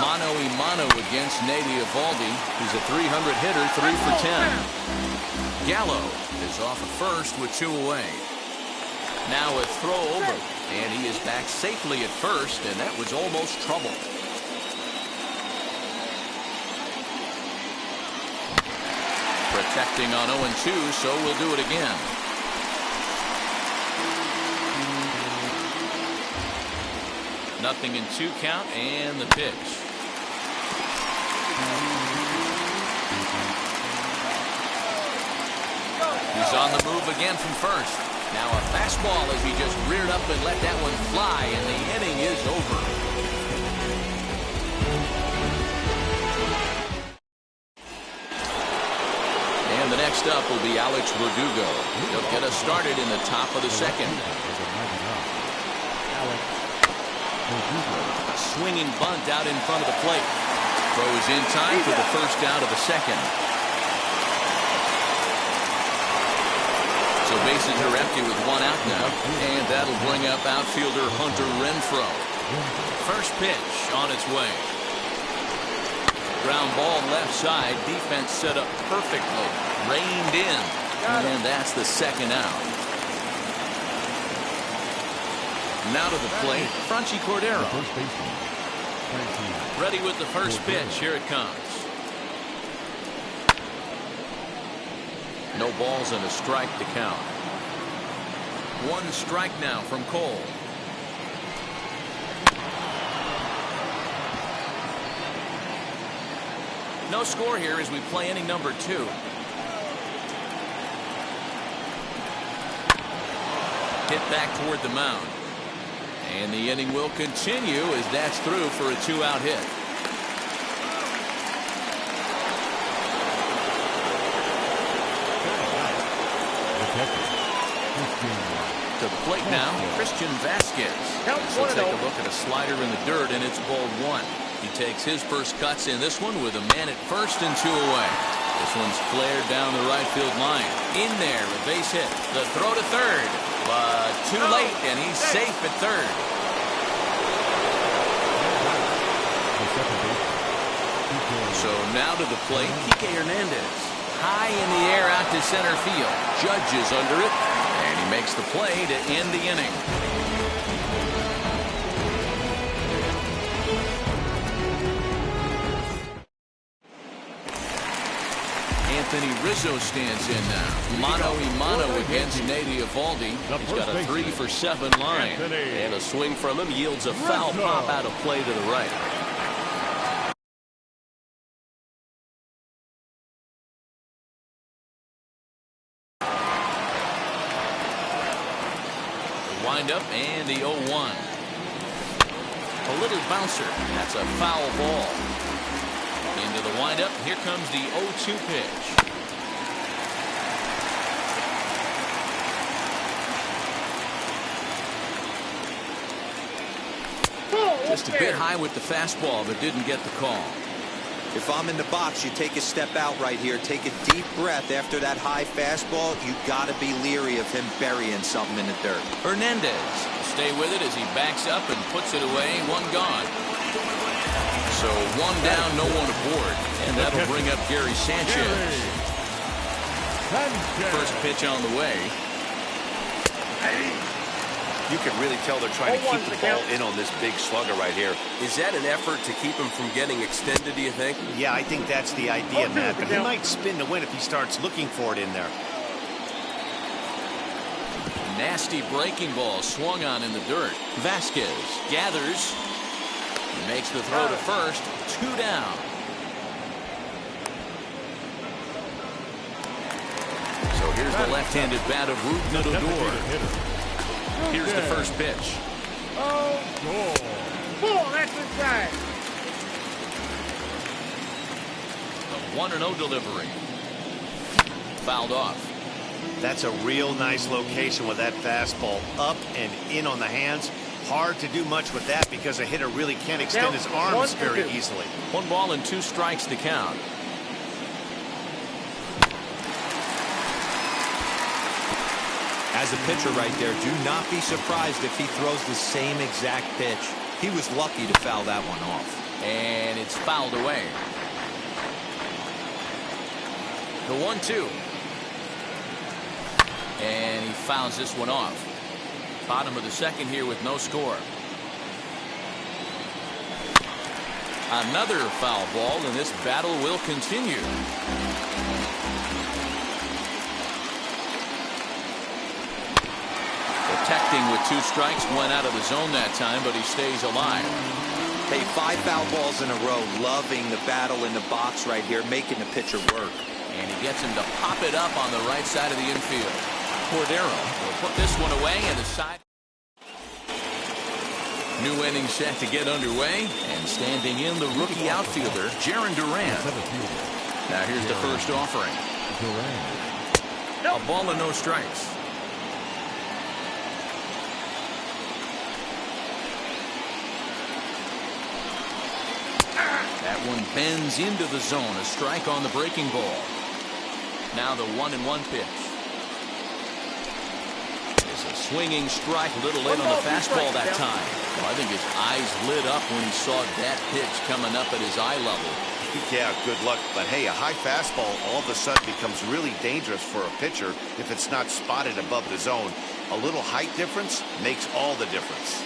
Mano a mano against Nate Eovaldi. He's a 300 hitter, 3 for 10. Gallo is off at first with 2 away. Now a throw over, and he is back safely at first, and that was almost trouble. Protecting on 0-2, so we'll do it again. Nothing in 2 count, and the pitch. He's on the move again from first. Now a fastball as he just reared up and let that one fly, and the inning is over. And the next up will be Alex Verdugo. He'll get us started in the top of the second. A swinging bunt out in front of the plate. Throw is in time for the first out of the second. So bases are empty with 1 out now, and that'll bring up outfielder Hunter Renfroe. First pitch on its way. Ground ball left side. Defense set up perfectly. Reined in. And that's the second out. Now to the plate, Franchi Cordero. Ready with the first pitch. Here it comes. No balls and a strike to count. 1 strike now from Cole. No score here as we play inning number 2. Hit back toward the mound. And the inning will continue as that's through for a 2-out hit. To the plate now, Christian Vasquez. We'll take a look at a slider in the dirt, and it's ball 1. He takes his first cuts in this one with a man at first and 2 away. This one's flared down the right field line. In there, a base hit. The throw to third, but too late, and he's safe at third. So now to the plate, Kike Hernandez. High in the air out to center field. Judge is under it, and he makes the play to end the inning. Anthony Rizzo stands in now. Mano a mano against Nate Eovaldi. He's got a 3 for 7 line. And a swing from him yields a foul pop out of play to the right. Windup and the 0-1. A little bouncer. That's a foul ball. Into the windup. Here comes the 0-2 pitch. Just a bit high with the fastball, but didn't get the call. If I'm in the box, you take a step out right here. Take a deep breath after that high fastball. You got to be leery of him burying something in the dirt. Hernandez will stay with it as he backs up and puts it away. One gone. So one down, no one aboard. And that'll bring up Gary Sanchez. First pitch on the way. You can really tell they're trying to keep the ball in on this big slugger right here. Is that an effort to keep him from getting extended, do you think? Yeah, I think that's the idea, Matt. But he might spin to win if he starts looking for it in there. Nasty breaking ball swung on in the dirt. Vasquez gathers. Makes the throw to first. 2 down. So here's the left-handed bat of Rougned Odor. Here's the first pitch. Oh, ball, that's inside. A 1-0 delivery. Fouled off. That's a real nice location with that fastball up and in on the hands. Hard to do much with that because a hitter really can't extend his arms very easily. 1 ball and 2 strikes to count. As a pitcher right there, do not be surprised if he throws the same exact pitch. He was lucky to foul that one off. And it's fouled away. The 1-2. And he fouls this one off. Bottom of the second here with no score. Another foul ball, and this battle will continue. Protecting with 2 strikes, went out of the zone that time, but he stays alive. Hey, 5 foul balls in a row. Loving the battle in the box right here, making the pitcher work. And he gets him to pop it up on the right side of the infield. Cordero will put this one away, and the side. New inning set to get underway, and standing in the rookie outfielder, Jarren Duran. Now here's the first offering. A ball and no strikes. That one bends into the zone. A strike on the breaking ball. Now the 1-1 pitch. It's a swinging strike, a little late on the fastball that time. Well, I think his eyes lit up when he saw that pitch coming up at his eye level. Yeah, good luck. But hey, a high fastball all of a sudden becomes really dangerous for a pitcher if it's not spotted above the zone. A little height difference makes all the difference.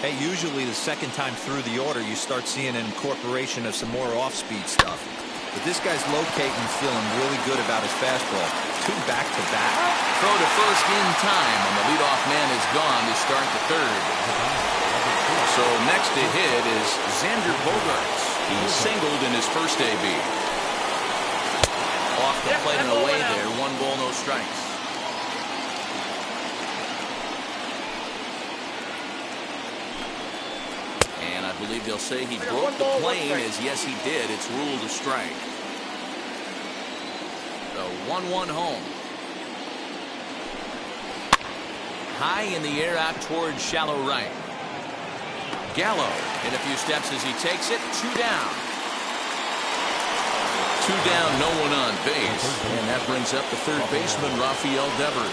Hey, usually the second time through the order, you start seeing an incorporation of some more off-speed stuff. But this guy's locating, feeling really good about his fastball. 2 back-to-back. Throw to first in time, and the leadoff man is gone to start the third. So next to hit is Xander Bogaerts. He singled in his first AB. Off the plate and away there. 1 ball, no strikes. And I believe they'll say he broke the plane, as yes he did. It's ruled a strike. The 1-1 home. High in the air out towards shallow right. Gallo in a few steps as he takes it. 2 down. 2 down, no one on base. And that brings up the third baseman, Rafael Devers.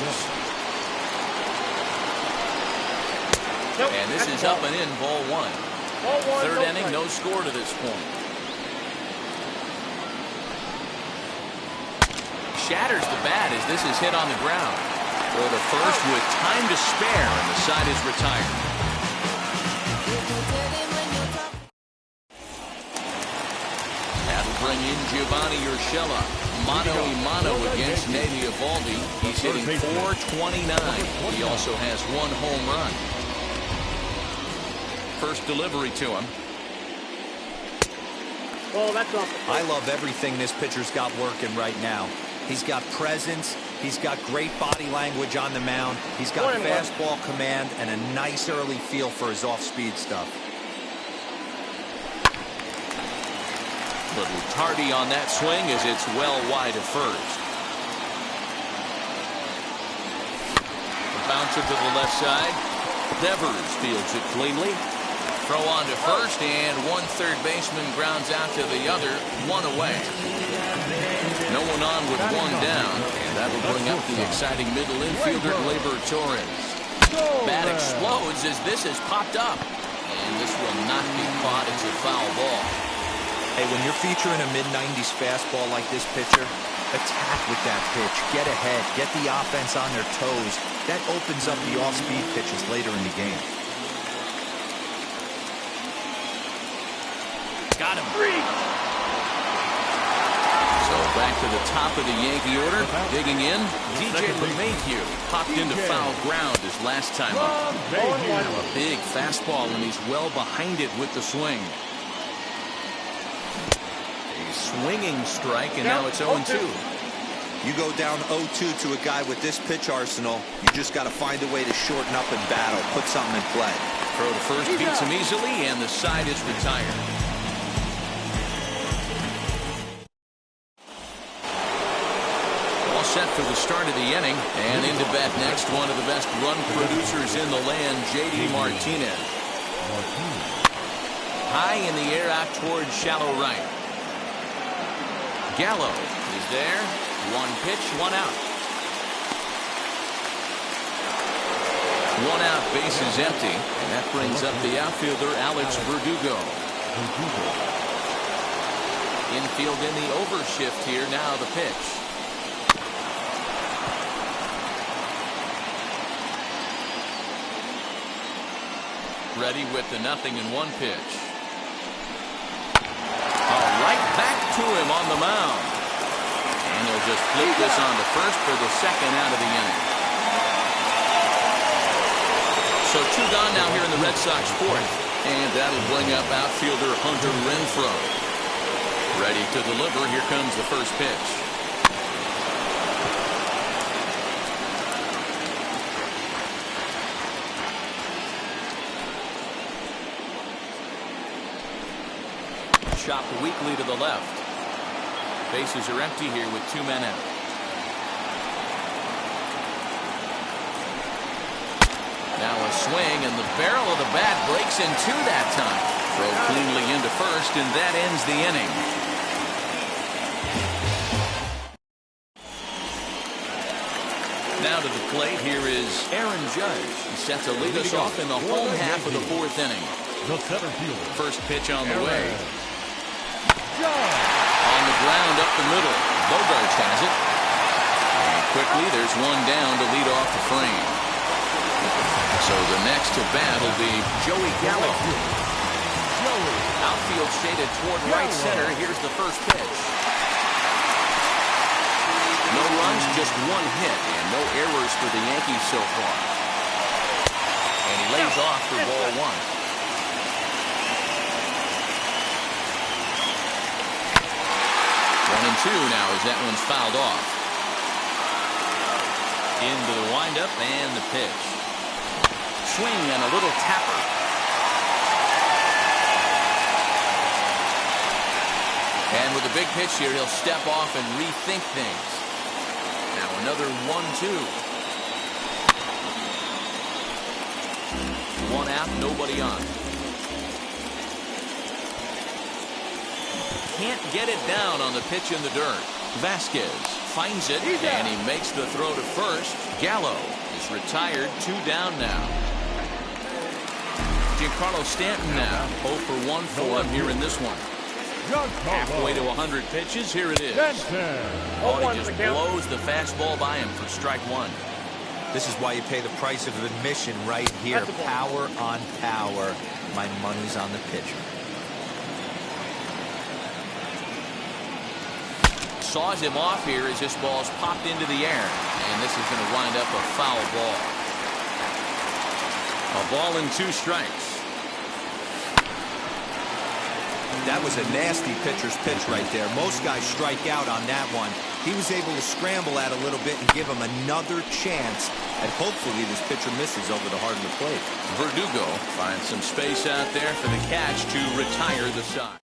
And this is up and in, ball 1. Third inning, no score to this point. Shatters the bat as this is hit on the ground. For the first with time to spare, and the side is retired. That'll bring in Giovanni Urshela. Mano-a-mano against Nate Eovaldi. He's hitting .429. He also has 1 home run. First delivery to him. Oh, that's off. I love everything this pitcher's got working right now. He's got presence. He's got great body language on the mound. He's got fastball command and a nice early feel for his off-speed stuff. Little tardy on that swing as it's well wide of first. The bouncer to the left side. Devers fields it cleanly. Throw on to first, and one third baseman grounds out to the other, one away. No one on with one down, and that'll bring up the exciting middle infielder, Gleyber Torres. Bat explodes as this has popped up, and this will not be caught. It's a foul ball. Hey, when you're featuring a mid-90s fastball like this pitcher, attack with that pitch. Get ahead. Get the offense on their toes. That opens up the off-speed pitches later in the game. Got him. So back to the top of the Yankee order. Digging in, DJ LeMahieu popped into foul ground his last time up. A big fastball, and he's well behind it with the swing. Swinging strike, and now it's 0-2. You go down 0-2 to a guy with this pitch arsenal, you just got to find a way to shorten up and battle, put something in play. Throw to first beats him easily, and the side is retired. All set for the start of the inning, and into bat next, one of the best run producers in the land, J.D. Martinez. High in the air out towards shallow right. Gallo is there. One pitch, one out. One out, base is empty. And that brings up the outfielder, Alex Verdugo. Infield in the overshift here. Now the pitch. Ready with the 0-1 pitch. Right back to him on the mound. And they'll just flip this on to first for the second out of the inning. So 2 gone now here in the Red Sox fourth. And that'll bring up outfielder Hunter Renfroe. Ready to deliver. Here comes the first pitch. Chopped weakly to the left. Bases are empty here with 2 men out. Now a swing, and the barrel of the bat breaks in 2 that time. Throw cleanly into first, and that ends the inning. Now to the plate, here is Aaron Judge. He's set to lead us off in the home half of the 4th inning. First pitch on the way. On the ground up the middle. Bogarts has it. And quickly there's one down to lead off the frame. So the next to bat will be Joey Gallo. Outfield shaded toward right center. Here's the first pitch. No runs, just 1 hit, and no errors for the Yankees so far. And he lays off for ball 1. 1-2 now as that one's fouled off. Into the windup and the pitch. Swing and a little tapper. And with the big pitch here, he'll step off and rethink things. Now another 1-2. 1 out, nobody on. Can't get it down on the pitch in the dirt. Vasquez finds it, and he makes the throw to first. Gallo is retired, 2 down now. Giancarlo Stanton now 0 for 1 for him here in this one. Halfway to 100 pitches, here it is. Oh, he just blows the fastball by him for strike 1. This is why you pay the price of admission right here. Power on power. My money's on the pitcher. Saws him off here as this ball's popped into the air, and this is going to wind up a foul ball. A ball and 2 strikes. That was a nasty pitcher's pitch right there. Most guys strike out on that one. He was able to scramble at a little bit and give him another chance, and hopefully this pitcher misses over the heart of the plate. Verdugo finds some space out there for the catch to retire the side.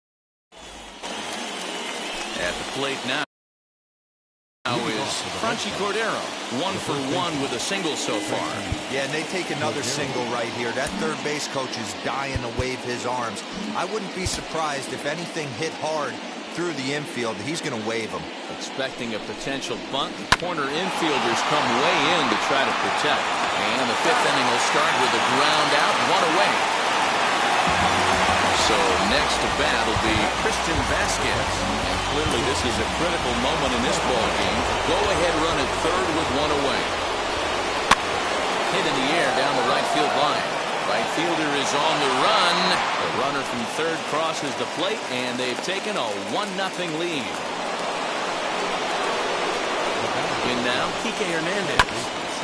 At the plate now, Now is Franchy Cordero, 1 for 1 with a single so far. Yeah, and they take another single right here. That third base coach is dying to wave his arms. I wouldn't be surprised if anything hit hard through the infield. He's going to wave them. Expecting a potential bunt. The corner infielders come way in to try to protect. And the 5th inning will start with a ground out, 1 away. So next to bat will be Christian Vasquez. And clearly this is a critical moment in this ball game. Go-ahead run at third with 1 away. Hit in the air down the right field line. Right fielder is on the run. The runner from third crosses the plate, and they've taken a 1-0 lead. In now, Kike Hernandez.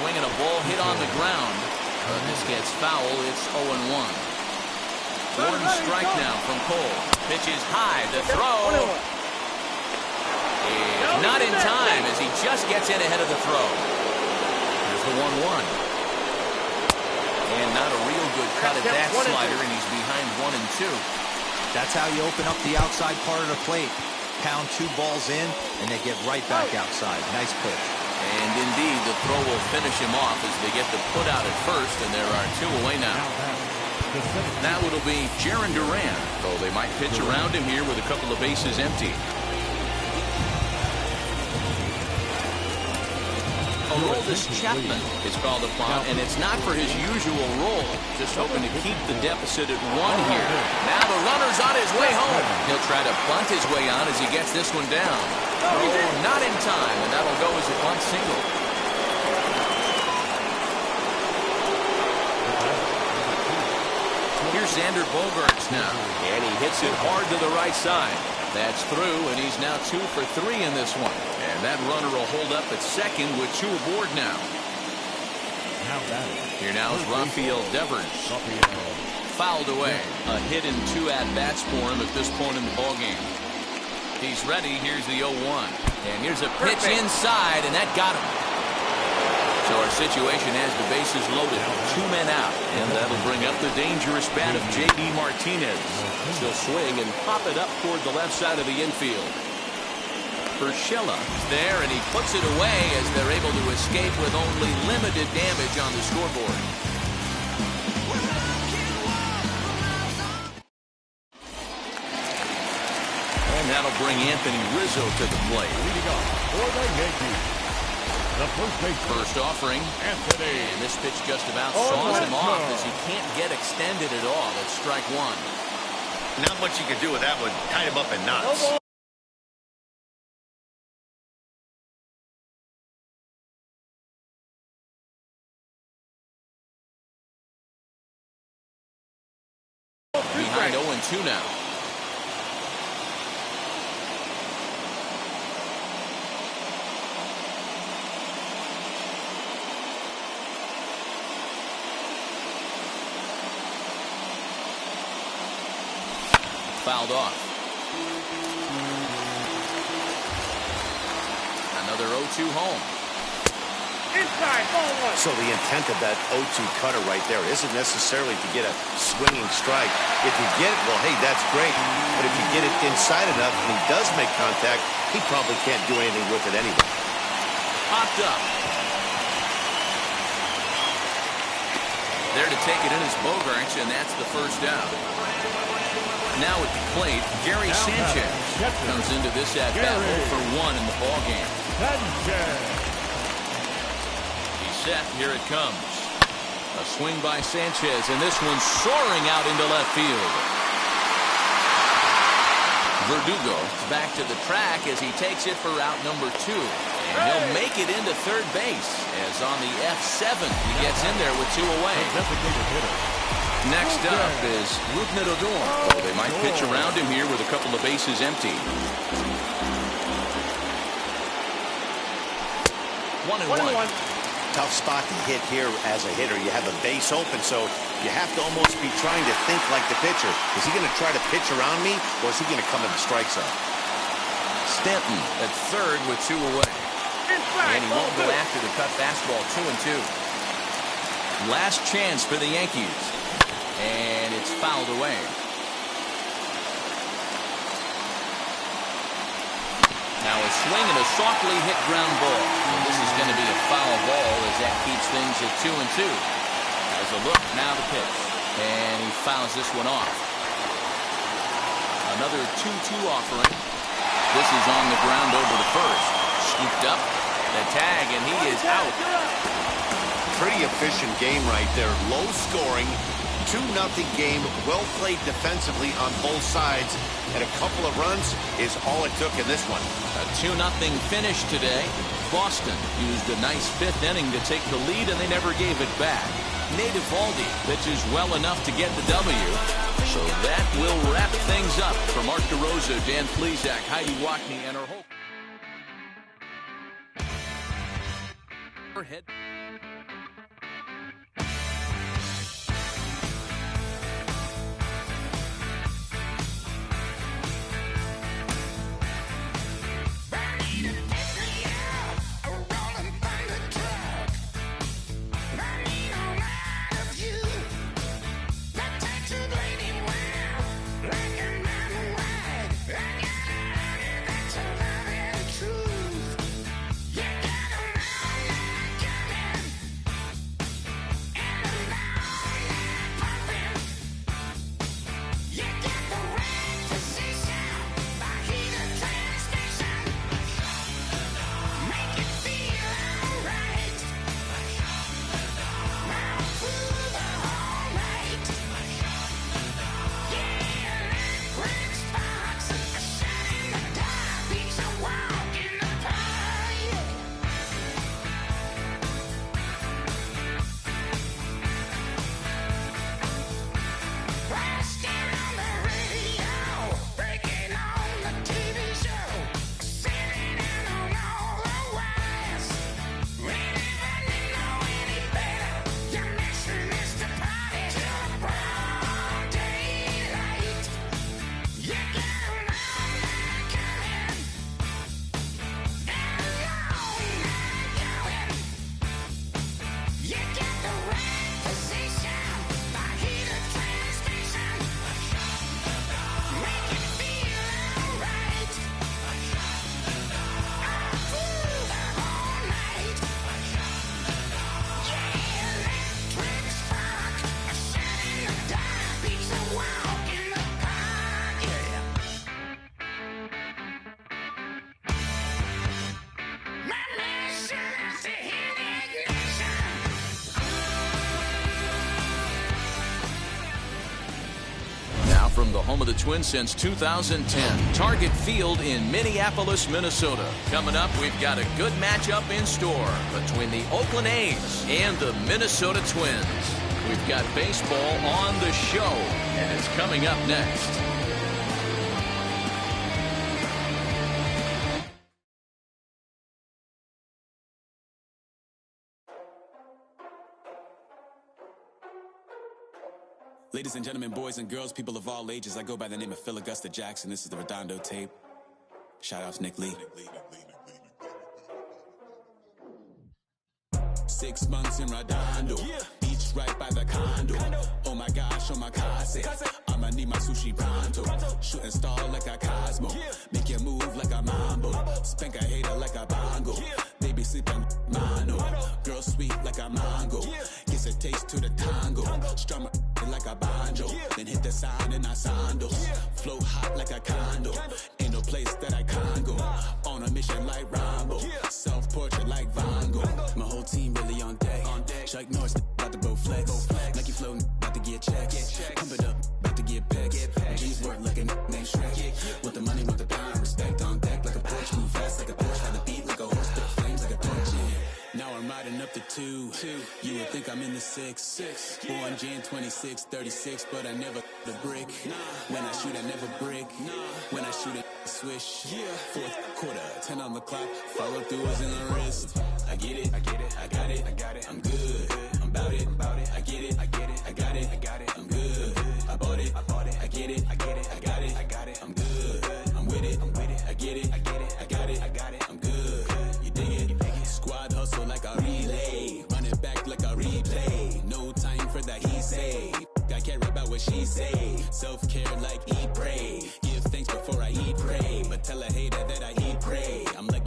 Swinging a ball hit on the ground. But this gets foul. It's 0-1. 1 strike now from Cole. Pitches high. The throw is not in time as he just gets in ahead of the throw. Here's the 1-1. And not a real good cut at that slider, and he's behind 1 and 2. That's how you open up the outside part of the plate. Pound 2 balls in, and they get right back outside. Nice pitch. And indeed, the throw will finish him off as they get the put out at first, and there are 2 away now. Now it'll be Jaron Duran, though they might pitch around him here with a couple of bases empty. Aroldis Chapman is called upon, and it's not for his usual role. Just hoping to keep the deficit at 1 here. Now the runner's on his way home. He'll try to bunt his way on as he gets this one down. Oh, not in time, and that'll go as a bunt single. Here's Xander Bogaerts now, and he hits it hard to the right side. That's through, and he's now 2 for 3 in this one. And that runner will hold up at second with 2 aboard now. Here now is Rafael Devers. Fouled away. A hit in 2 at-bats for him at this point in the ballgame. He's ready. Here's the 0-1. And here's a pitch inside, and that got him. So our situation has the bases loaded. 2 men out. And that'll bring up the dangerous bat of J.D. Martinez. He'll swing and pop it up toward the left side of the infield. Urshela is there, and he puts it away as they're able to escape with only limited damage on the scoreboard. And that'll bring Anthony Rizzo to the plate. Leading off for the Yankees, the first offering, Anthony. And this pitch just about saws him off as he can't get extended at all. It's strike 1. Not much you can do with that one. Tie him up in knots. Behind 0-2 now. Fouled off. Another 0-2 home. Inside, ball 1. So the intent of that 0-2 cutter right there isn't necessarily to get a swinging strike. If you get it, well, hey, that's great. But if you get it inside enough and he does make contact, he probably can't do anything with it anyway. Popped up. There to take it in is Bogaerts, and that's the first out. Now at the plate, Gary Sanchez comes into this at-bat 0 for 1 in the ballgame. He's set. Here it comes. A swing by Sanchez, and this one's soaring out into left field. Verdugo back to the track as he takes it for route number 2. And he'll make it into third base as on the F7 he gets in there with 2 away. Next up is Rougned Odor. Oh, they might pitch around him here with a couple of bases empty. 1-1. Tough spot to hit here as a hitter. You have a base open, so you have to almost be trying to think like the pitcher. Is he going to try to pitch around me, or is he going to come in the strike zone? Stanton at third with 2 away. And he won't go after the cut fastball. 2-2. Last chance for the Yankees. And it's fouled away. Now a swing and a softly hit ground ball. So this is going to be a foul ball as that keeps things at 2-2. As a look, now the pitch. And he fouls this one off. Another 2-2 offering. This is on the ground over to first. Scooped up. The tag, and he is out. Pretty efficient game right there. Low scoring, 2-0 game. Well played defensively on both sides. And a couple of runs is all it took in this one. A 2-0 finish today. Boston used a nice fifth inning to take the lead, and they never gave it back. Nate Eovaldi pitches well enough to get the W. So that will wrap things up. For Mark DeRosa, Dan Plesac, Heidi Wackney, and our whole head. From the home of the Twins since 2010, Target Field in Minneapolis, Minnesota. Coming up, we've got a good matchup in store between the Oakland A's and the Minnesota Twins. We've got baseball on the show, and it's coming up next. Ladies and gentlemen, boys and girls, people of all ages, I go by the name of Phil Augusta Jackson. This is the Redondo tape. Shout out to Nick Lee. 6 months in Redondo, beach right by the condo. Oh my gosh, oh my casa, I'ma need my sushi pronto. Shooting star like a Cosmo, make you move like a mambo. Spank a hater like a bongo, baby sleeping mano. Girl sweet like a mango, gets a taste to the tango. Strum like a banjo, then hit the sound in our sandals. Flow hot like a condo, ain't no place that I can't go. On a mission like Rambo, self-portrait like Van Gogh. My whole team really on deck. Chuck Norris about to bow flex. Nike flow about to get checks. Pump it up, about to get pecs. G's work like a named Shrek. With the money, with the pound, respect on deck like a porch. Move fast like a Porsche, had the beat like a horse, spit flames like a torch. Now I'm riding up the 2. You would think I'm in the 6. Born Jan 26, 36, but I never the brick. When I shoot, I never brick. When I shoot it, swish. Fourth quarter, 10 on the clock. Follow through is in the wrist. I get it, I got it, I'm good. I'm about it, I get it, I got it, I'm good. I bought it, I get it, I got it, I'm good. I'm with it, I get it, I got it, I'm good. You dig it? Squad hustle like a relay, run it back like a replay. No time for that he say. I care about what she say. Self-care like eat, pray. Give thanks before I eat, pray. But tell a hater that I eat, pray. I'm like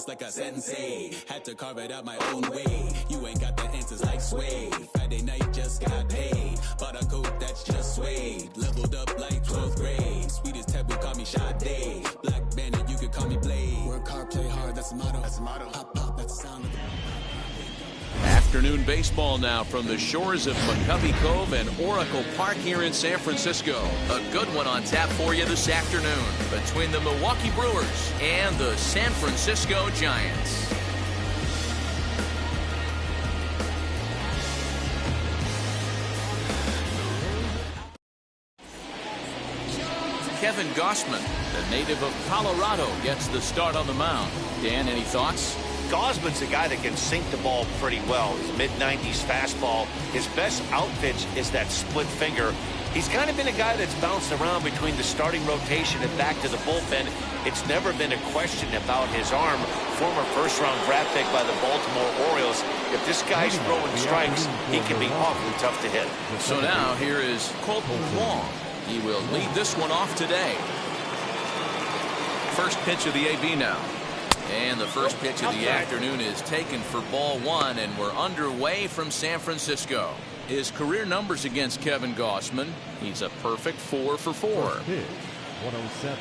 just like a sensei. Had to carve it out my own way. You ain't got the answers like Sway. Friday night just got paid. Bought a coat that's just suede. Leveled up like 12th grade. Sweetest taboo, call me Sade. Black Bandit, you could call me Blade. Work hard, play hard, that's the motto. That's the motto. Pop, pop, that's the sound of the... Afternoon baseball now from the shores of McCovey Cove and Oracle Park here in San Francisco. A good one on tap for you this afternoon between the Milwaukee Brewers and the San Francisco Giants. Kevin Gossman, the native of Colorado, gets the start on the mound. Dan, any thoughts? Gosman's a guy that can sink the ball pretty well. His mid-90s fastball. His best outpitch is that split finger. He's kind of been a guy that's bounced around between the starting rotation and back to the bullpen. It's never been a question about his arm. Former first-round draft pick by the Baltimore Orioles. If this guy's throwing strikes, he can be awfully tough to hit. So now here is Colton Wong. He will lead this one off today. First pitch of the AB now. And the first pitch of the afternoon is taken for ball one, and we're underway from San Francisco. His career numbers against Kevin Gossman, he's a perfect 4 for 4. First pitch, 107.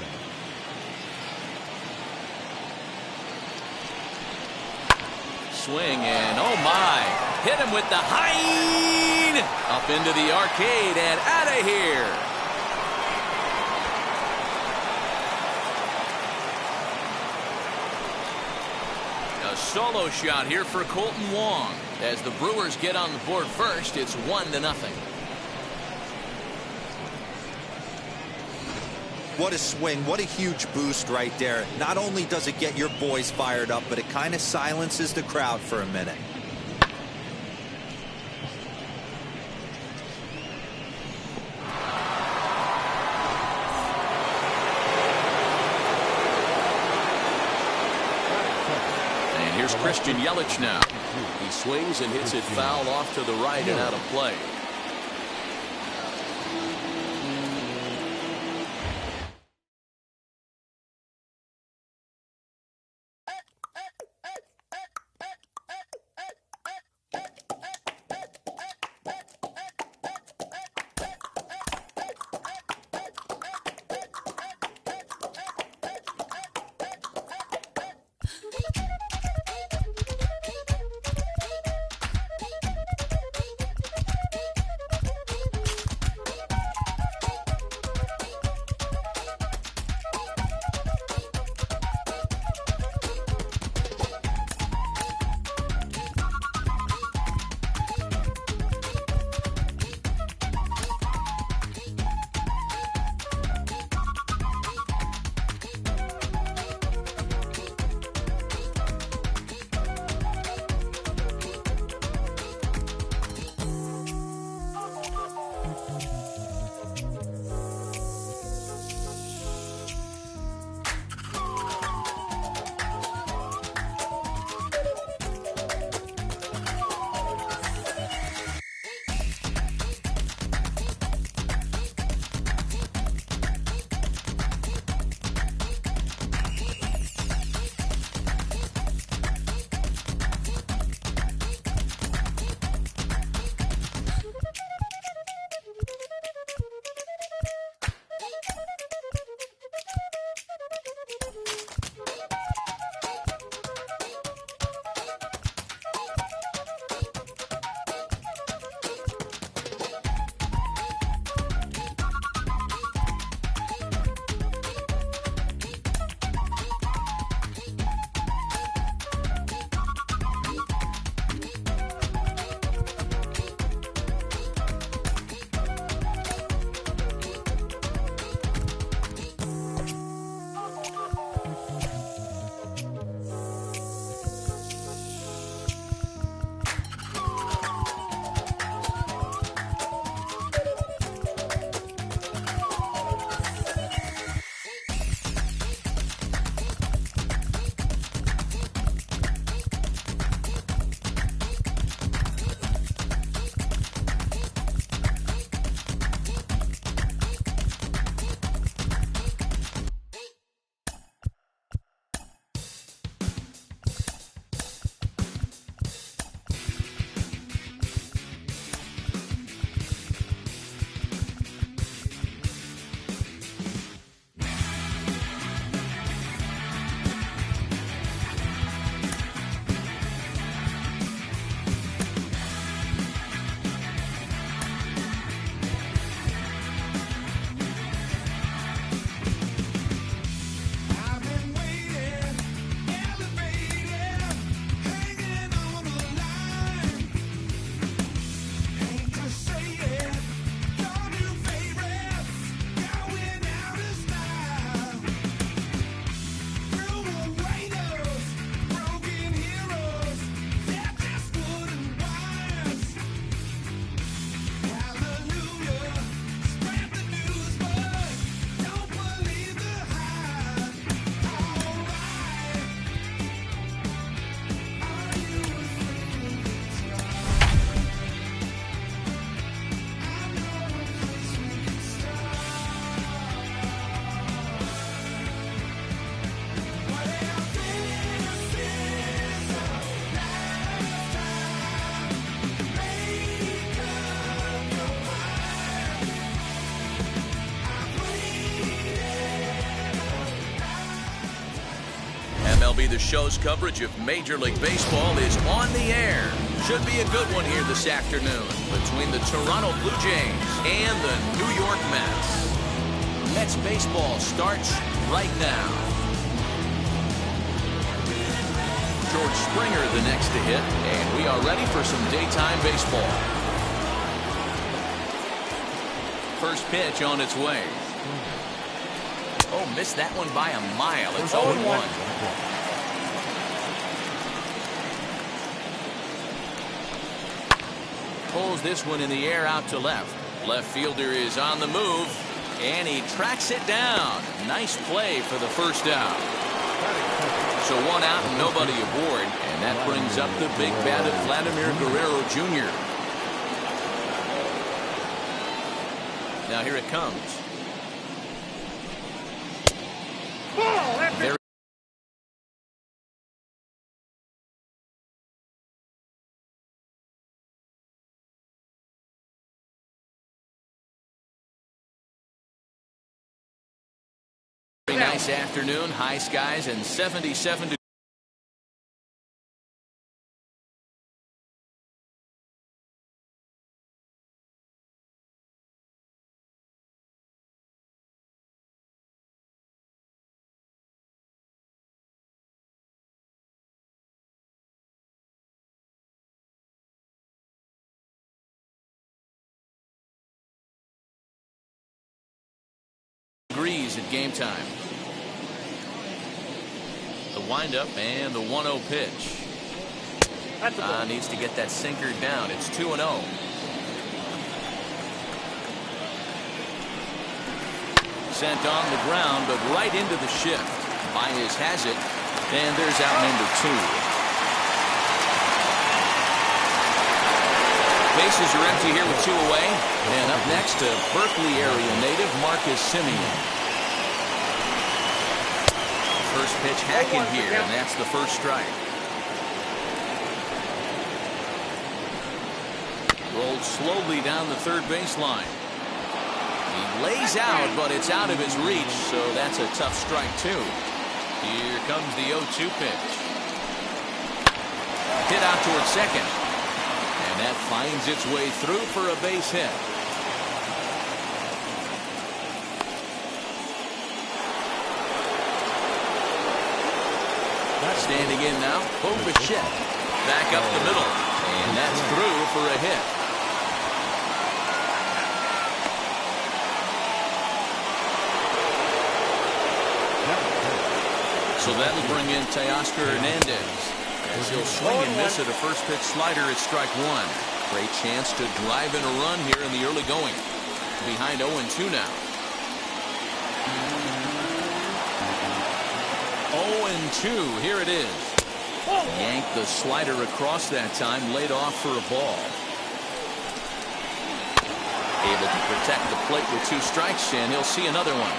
Swing and oh my, hit him with the high, up into the arcade and out of here. A solo shot here for Colton Wong. As the Brewers get on the board first, it's 1-0. What a swing. What a huge boost right there. Not only does it get your boys fired up, but it kind of silences the crowd for a minute. Here's Christian Yelich now. He swings and hits it foul off to the right and out of play. MLB The Show's coverage of Major League Baseball is on the air. Should be a good one here this afternoon between the Toronto Blue Jays and the New York Mets. Mets baseball starts right now. George Springer the next to hit, and we are ready for some daytime baseball. First pitch on its way. Oh, missed that one by a mile. It's 0-1. Pulls this one in the air out to left. Left fielder is on the move, and he tracks it down. Nice play for the first out. So one out and nobody aboard, and that brings up the big bat of Vladimir Guerrero Jr. Now here it comes. Very nice afternoon, high skies and 77 degrees. At game time. The windup and the 1-0 pitch. Needs to get that sinker down. It's 2-0. Sent on the ground, but right into the shift. Baez has it, and there's out number 2. Bases are empty here with 2 away. And up next, a Berkeley area native, Marcus Semien. First pitch hacking here, and that's the first strike. Rolled slowly down the third baseline. He lays out, but it's out of his reach, so that's a tough strike, too. Here comes the 0-2 pitch. Hit out towards second. And that finds its way through for a base hit. Standing in now, Bichette. Back up the middle. And that's through for a hit. So that'll bring in Teoscar Hernandez. As he'll swing and miss at a first pitch slider at strike 1. Great chance to drive in a run here in the early going. Behind 0-2 now. 0-2, here it is. Yanked the slider across that time, laid off for a ball. Able to protect the plate with 2 strikes, and he'll see another one.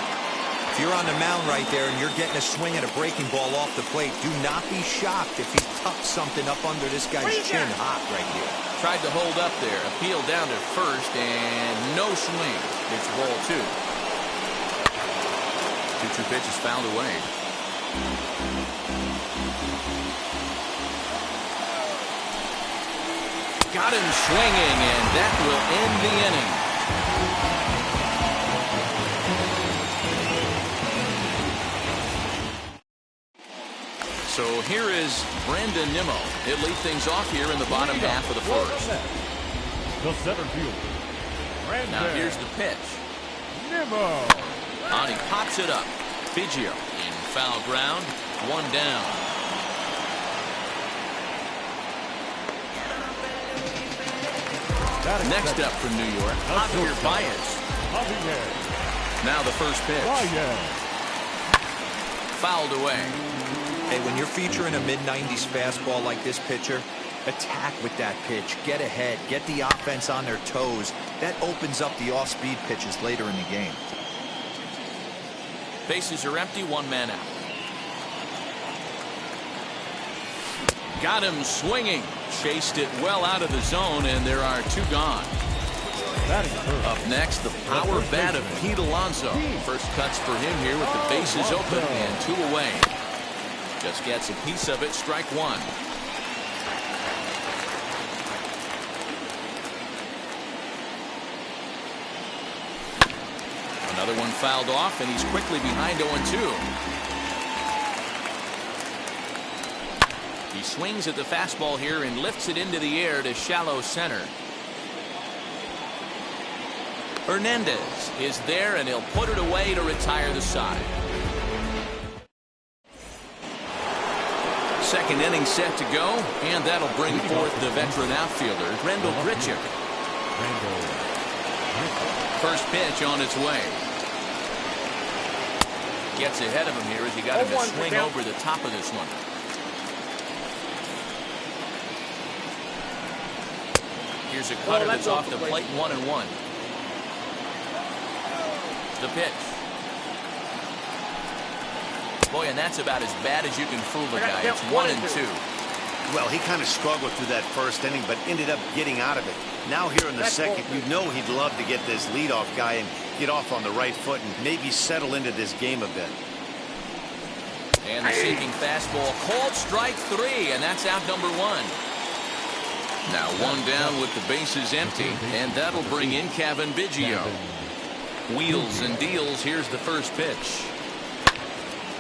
If you're on the mound right there and you're getting a swing at a breaking ball off the plate, do not be shocked if he tucks something up under this guy's chin hot right here. Tried to hold up there, appealed down to first, and no swing. It's ball 2. 2-2 pitch is fouled away. Got him swinging, and that will end the inning. So here is Brandon Nimmo. He'll lead things off here in the bottom half of the first. The center fielder. Now here's the pitch. Nimmo. And he pops it up. Biggio in foul ground. 1 down. Next up from New York, Javier Baez. Now the first pitch. Fouled away. Hey, when you're featuring a mid-90s fastball like this pitcher, attack with that pitch. Get ahead. Get the offense on their toes. That opens up the off-speed pitches later in the game. Bases are empty, 1 man out. Got him swinging. Chased it well out of the zone, and there are 2 gone. Up next, the power bat of Pete Alonso. First cuts for him here with the bases open and 2 away. Just gets a piece of it. Strike one. Another one fouled off, and he's quickly behind 0-2. He swings at the fastball here and lifts it into the air to shallow center. Hernandez is there, and he'll put it away to retire the side. Second inning set to go, and that'll bring forth the veteran outfielder, Albridge. First pitch on its way. Gets ahead of him here as he got him to swing over the top of this one. Here's a cutter that's off the plate, 1-1. The pitch. Boy, and that's about as bad as you can fool a guy. It's 1-2. Well, he kind of struggled through that first inning, but ended up getting out of it. Now here in the second, you know he'd love to get this leadoff guy and get off on the right foot and maybe settle into this game a bit. And the sinking fastball called strike three, and that's out number one. Now one down with the bases empty, and that'll bring in Albridge. Wheels and deals. Here's the first pitch.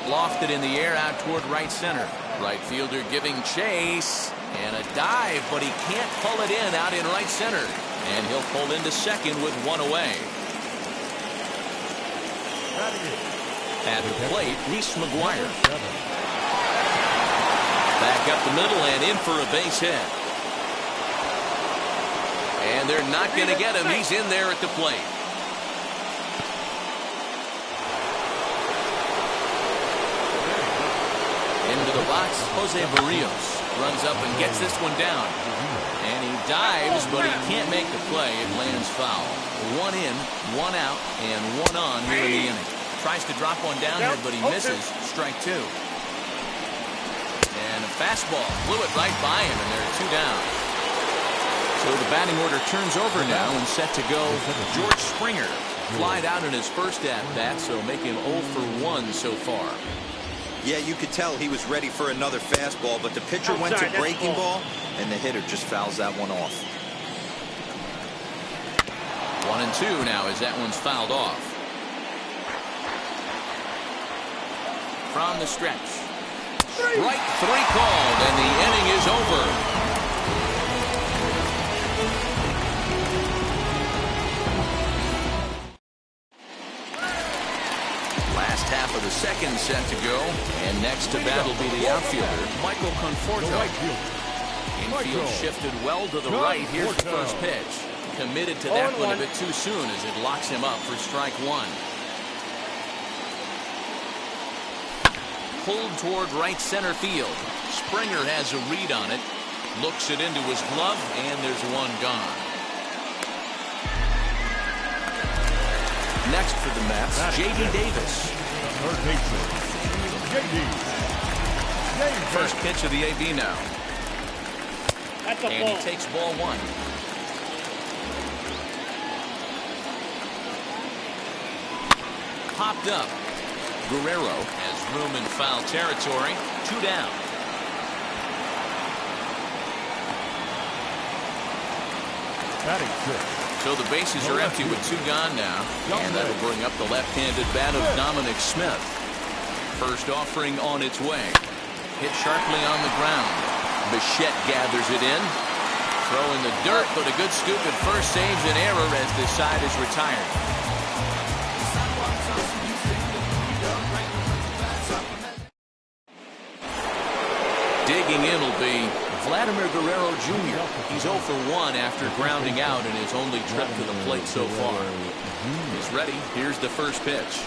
Lofted in the air out toward right center. Right fielder giving chase, and a dive, but he can't pull it in out in right center. And he'll pull into second with one away. At the plate, Reese McGuire. Back up the middle and in for a base hit. And they're not going to get him. He's in there at the plate. Into the box, Jose Barrios runs up and gets this one down. And he dives, but he can't make the play. It lands foul. One in, one out, and one on here in the inning. Tries to drop one down here, but he misses. Strike two. And a fastball blew it right by him, and there are two down. So the batting order turns over now and set to go. George Springer flied out in his first at-bat, so make him 0 for 1 so far. Yeah, you could tell he was ready for another fastball, but the pitcher went to breaking ball, and the hitter just fouls that one off. 1-2 now as that one's fouled off. From the stretch. Strike three called, and the inning is over. Last half of the second set to go, and next to bat will be the outfielder, Michael Conforto. Infield shifted well to the right. Here's the first pitch. Committed to that one a bit too soon as it locks him up for strike one. Pulled toward right center field. Springer has a read on it. Looks it into his glove, and there's one gone. Next for the Mets, J.D. Davis. First pitch of the AB now. And he takes ball one. Popped up. Guerrero has room in foul territory. Two down. So the bases are empty with two gone now. And that'll bring up the left-handed bat of Dominic Smith. First offering on its way. Hit sharply on the ground. Bichette gathers it in. Throw in the dirt, but a good scoop at first saves an error as this side is retired. Digging in will be Vladimir Guerrero Jr. He's 0 for 1 after grounding out in his only trip to the plate so far. He's ready. Here's the first pitch.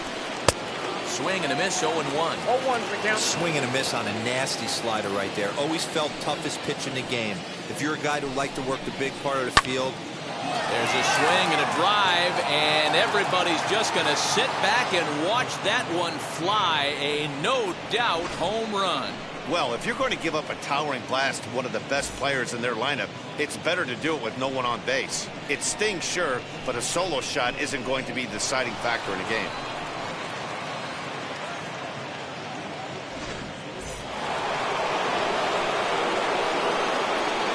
Swing and a miss, 0-1. 0-1 Swing and a miss on a nasty slider right there. Always felt toughest pitch in the game. If you're a guy who liked to work the big part of the field. There's a swing and a drive, and everybody's just going to sit back and watch that one fly. A no-doubt home run. Well, if you're going to give up a towering blast to one of the best players in their lineup, it's better to do it with no one on base. It stings, sure, but a solo shot isn't going to be the deciding factor in a game.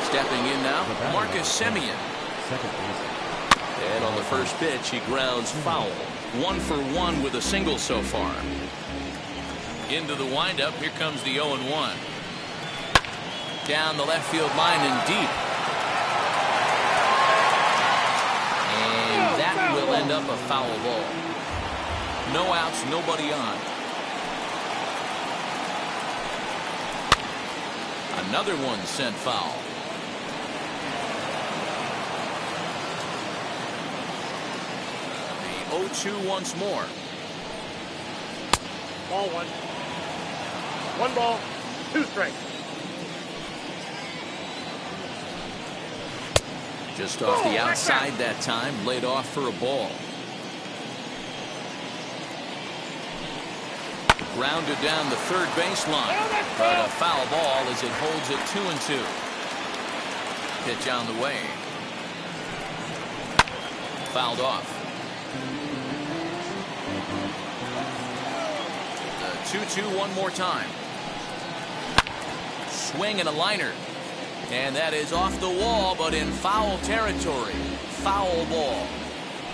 Stepping in now, Marcus Semien. Second base. And on the first pitch, he grounds foul. 1 for 1 with a single so far. Into the windup, here comes the 0-1. Down the left field line and deep. And that will end up a foul ball. No outs, nobody on. Another one sent foul. The 0-2 once more. Ball one. 1 ball, 2 strikes. Just off the outside that time, laid off for a ball. Grounded down the third baseline. But a foul ball as it holds it 2-2. Pitch on the way. Fouled off. The 2-2 one more time. Swing and a liner. And that is off the wall, but in foul territory. Foul ball.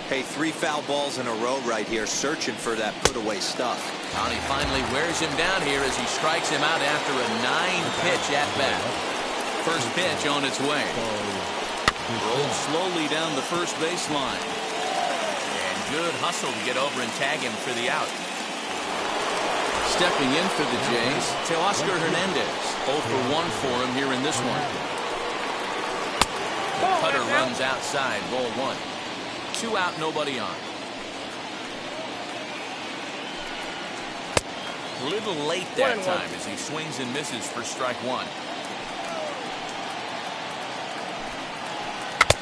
Hey, 3 foul balls in a row right here, searching for that put-away stuff. And he finally wears him down here as he strikes him out after a 9-pitch at-bat. First pitch on its way. Rolls slowly down the first baseline. And good hustle to get over and tag him for the out. Stepping in for the Jays, Teoscar Hernandez. 0 for 1 for him here in this one. The cutter runs outside, ball 1. 2 out, nobody on. A little late that time as he swings and misses for strike 1.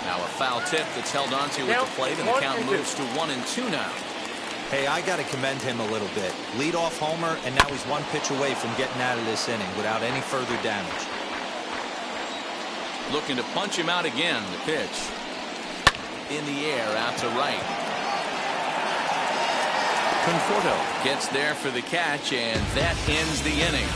Now a foul tip that's held onto at the plate, and the count moves to 1-2 now. Hey, I got to commend him a little bit. Leadoff homer, and now he's 1 pitch away from getting out of this inning without any further damage. Looking to punch him out again. The pitch. In the air, out to right. Conforto gets there for the catch, and that ends the inning.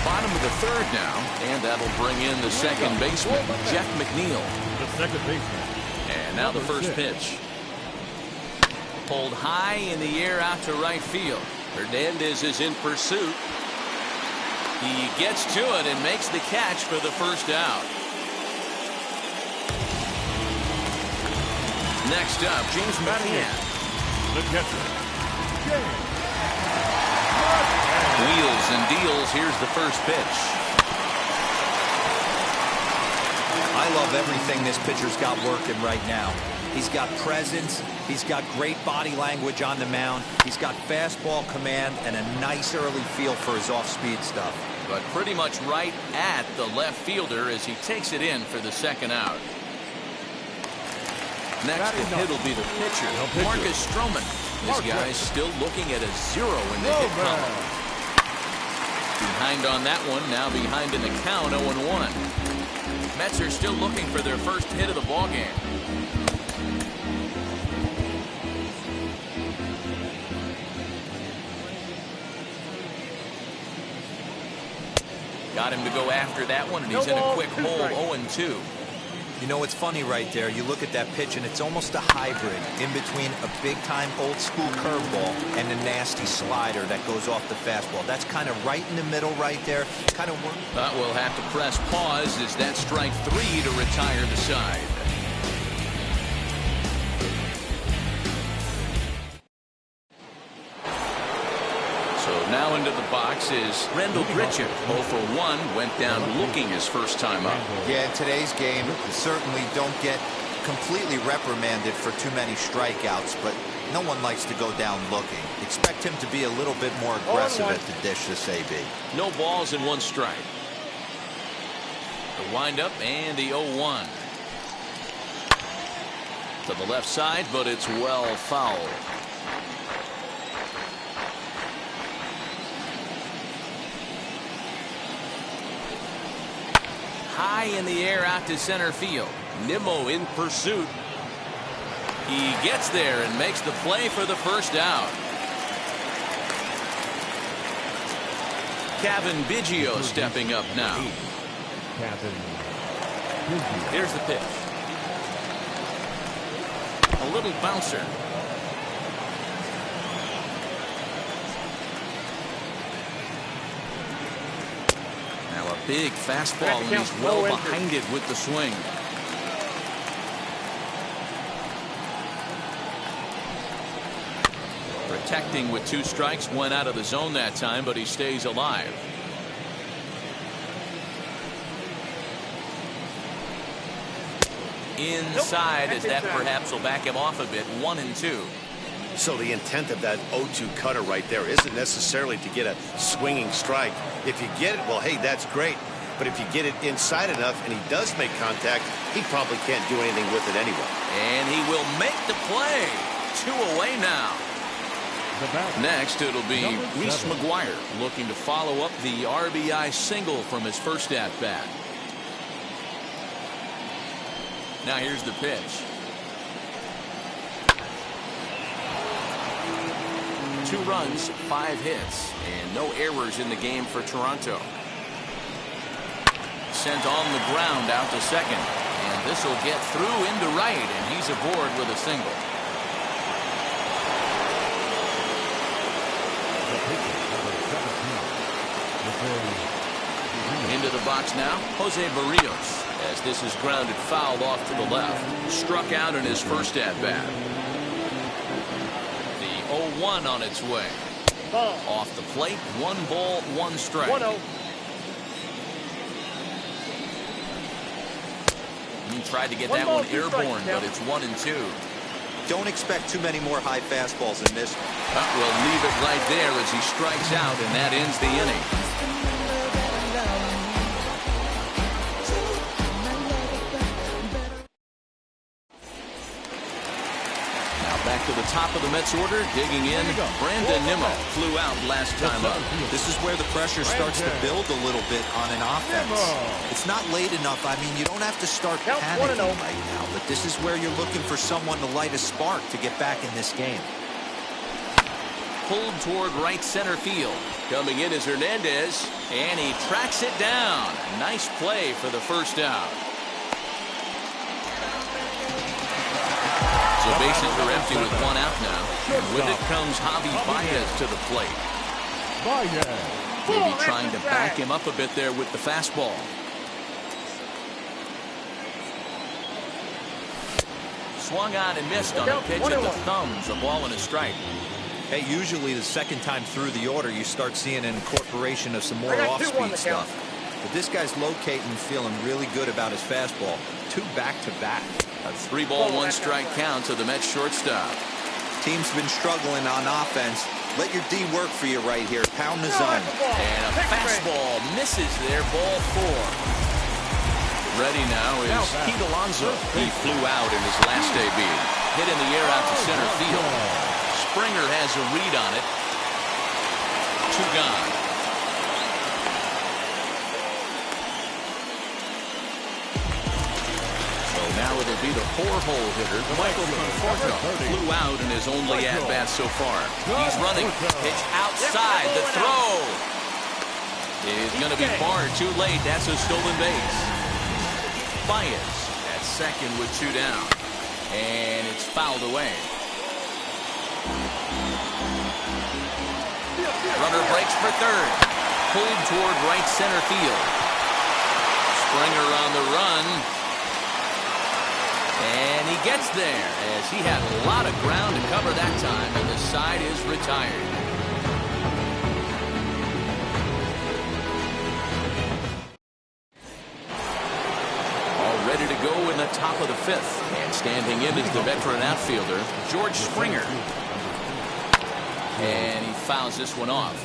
Bottom of the third now, and that'll bring in the second baseman, Jeff McNeil. The second baseman. And now the first pitch. Pulled high in the air out to right field. Hernandez is in pursuit. He gets to it and makes the catch for the first out. Next up, James McCann. The catcher, James. Wheels and deals. Here's the first pitch. I love everything this pitcher's got working right now. He's got presence. He's got great body language on the mound. He's got fastball command and a nice early feel for his off-speed stuff. But pretty much right at the left fielder as he takes it in for the second out. Next to hit will be the pitcher, Marcus Stroman. This guy's still looking at a 0 in the hit column. Behind on that one, now behind in the count, 0-1. Mets are still looking for their first hit of the ballgame. Got him to go after that one, and he's in a quick hole, 0-2. You know, it's funny right there. You look at that pitch, and it's almost a hybrid in between a big-time old-school curveball and a nasty slider that goes off the fastball. That's kind of right in the middle right there. Kind of work. But we'll have to press pause as that strike 3 to retire the side. So now into the box is Rendell Grichuk. 0 for 1, went down looking his first time up. Yeah, in today's game, certainly don't get completely reprimanded for too many strikeouts, but no one likes to go down looking. Expect him to be a little bit more aggressive at the dish this AB. No balls and 1 strike. The windup and the 0-1. To the left side, but it's well fouled. high in the air out to center field. Nimmo in pursuit. He gets there and makes the play for the first out. Kevin Biggio stepping up now. Here's the pitch. A little bouncer. Now a big fastball, and he's well behind it with the swing. Protecting with 2 strikes, 1 out of the zone that time, but he stays alive. Inside, as that perhaps will back him off a bit. 1-2. So the intent of that 0-2 cutter right there isn't necessarily to get a swinging strike. If you get it, well, hey, that's great. But if you get it inside enough and he does make contact, he probably can't do anything with it anyway. And he will make the play. 2 away now. Next, it'll be Reese McGuire looking to follow up the RBI single from his first at-bat. Now here's the pitch. 2 runs, 5 hits, and no errors in the game for Toronto. Sent on the ground out to second, and this will get through into right, and he's aboard with a single. Into the box now, Jose Barrios, as this is grounded foul off to the left. Struck out in his first at-bat. The 0-1 on its way. Ball. Off the plate, 1 ball, 1 strike. 1-0. He tried to get that one airborne, but it's 1-2. Don't expect too many more high fastballs in this. We'll leave it right there as he strikes out, and that ends the inning. Back to the top of the Mets order, digging in. Brandon Nimmo flew out last time up. This is where the pressure starts to build a little bit on an offense. It's not late enough. I mean, you don't have to start panicking right now, but this is where you're looking for someone to light a spark to get back in this game. Pulled toward right center field. Coming in is Hernandez, and he tracks it down. Nice play for the first out. The bases are empty with 1 out now. And with it comes Javi Baez to the plate. Maybe trying to back him up a bit there with the fastball. Swung on and missed on a pitch at the thumbs. A ball and a strike. Hey, usually the second time through the order, you start seeing an incorporation of some more off-speed stuff. But this guy's locating, feeling really good about his fastball. 2 back-to-back. A 3-ball, 1 strike count to the Mets shortstop. Team's been struggling on offense. Let your D work for you right here. Pound the zone. And a fastball misses there. Ball 4. Ready now is Pete Alonso. He flew out in his last debut. Hit in the air out to center field. Springer has a read on it. 2 gone. Now it'll be the 4-hole hitter, Michael Conforto. Flew out in his only at-bat so far. He's running. Pitch outside. The throw is going to be barred. Too late. That's a stolen base. Baez at second with 2 down. And it's fouled away. Runner breaks for third. Pulled toward right center field. Springer on the run. And he gets there as he had a lot of ground to cover that time, and the side is retired. All ready to go in the top of the 5th. And standing in is the veteran outfielder, George Springer. And he fouls this one off.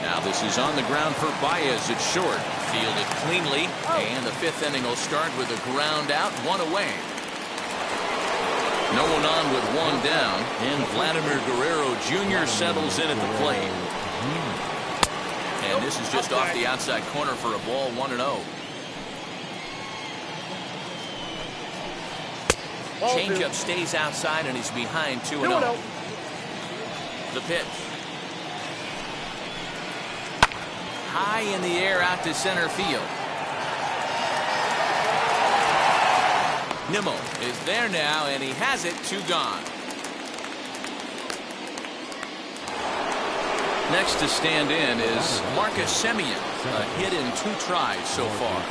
Now this is on the ground for Baez at short. Fielded cleanly, and the 5th inning will start with a ground out, 1 away. No one on with one down, and Vladimir Guerrero Jr. settles in at the plate. And this is just off the outside corner for a ball, 1-0. Changeup stays outside, and he's behind 2-0. The pitch. High in the air out to center field. Nimmo is there now, and he has it, 2 gone. Next to stand in is Marcus Semien, a hit in 2 tries so far.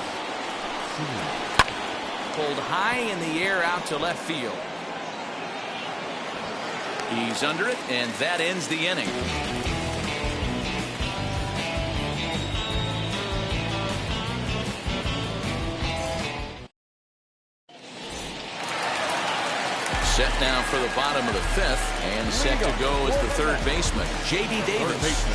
Pulled high in the air out to left field. He's under it, and that ends the inning. Set now for the bottom of the 5th, and set to go is the 3rd baseman, J.D. Davis.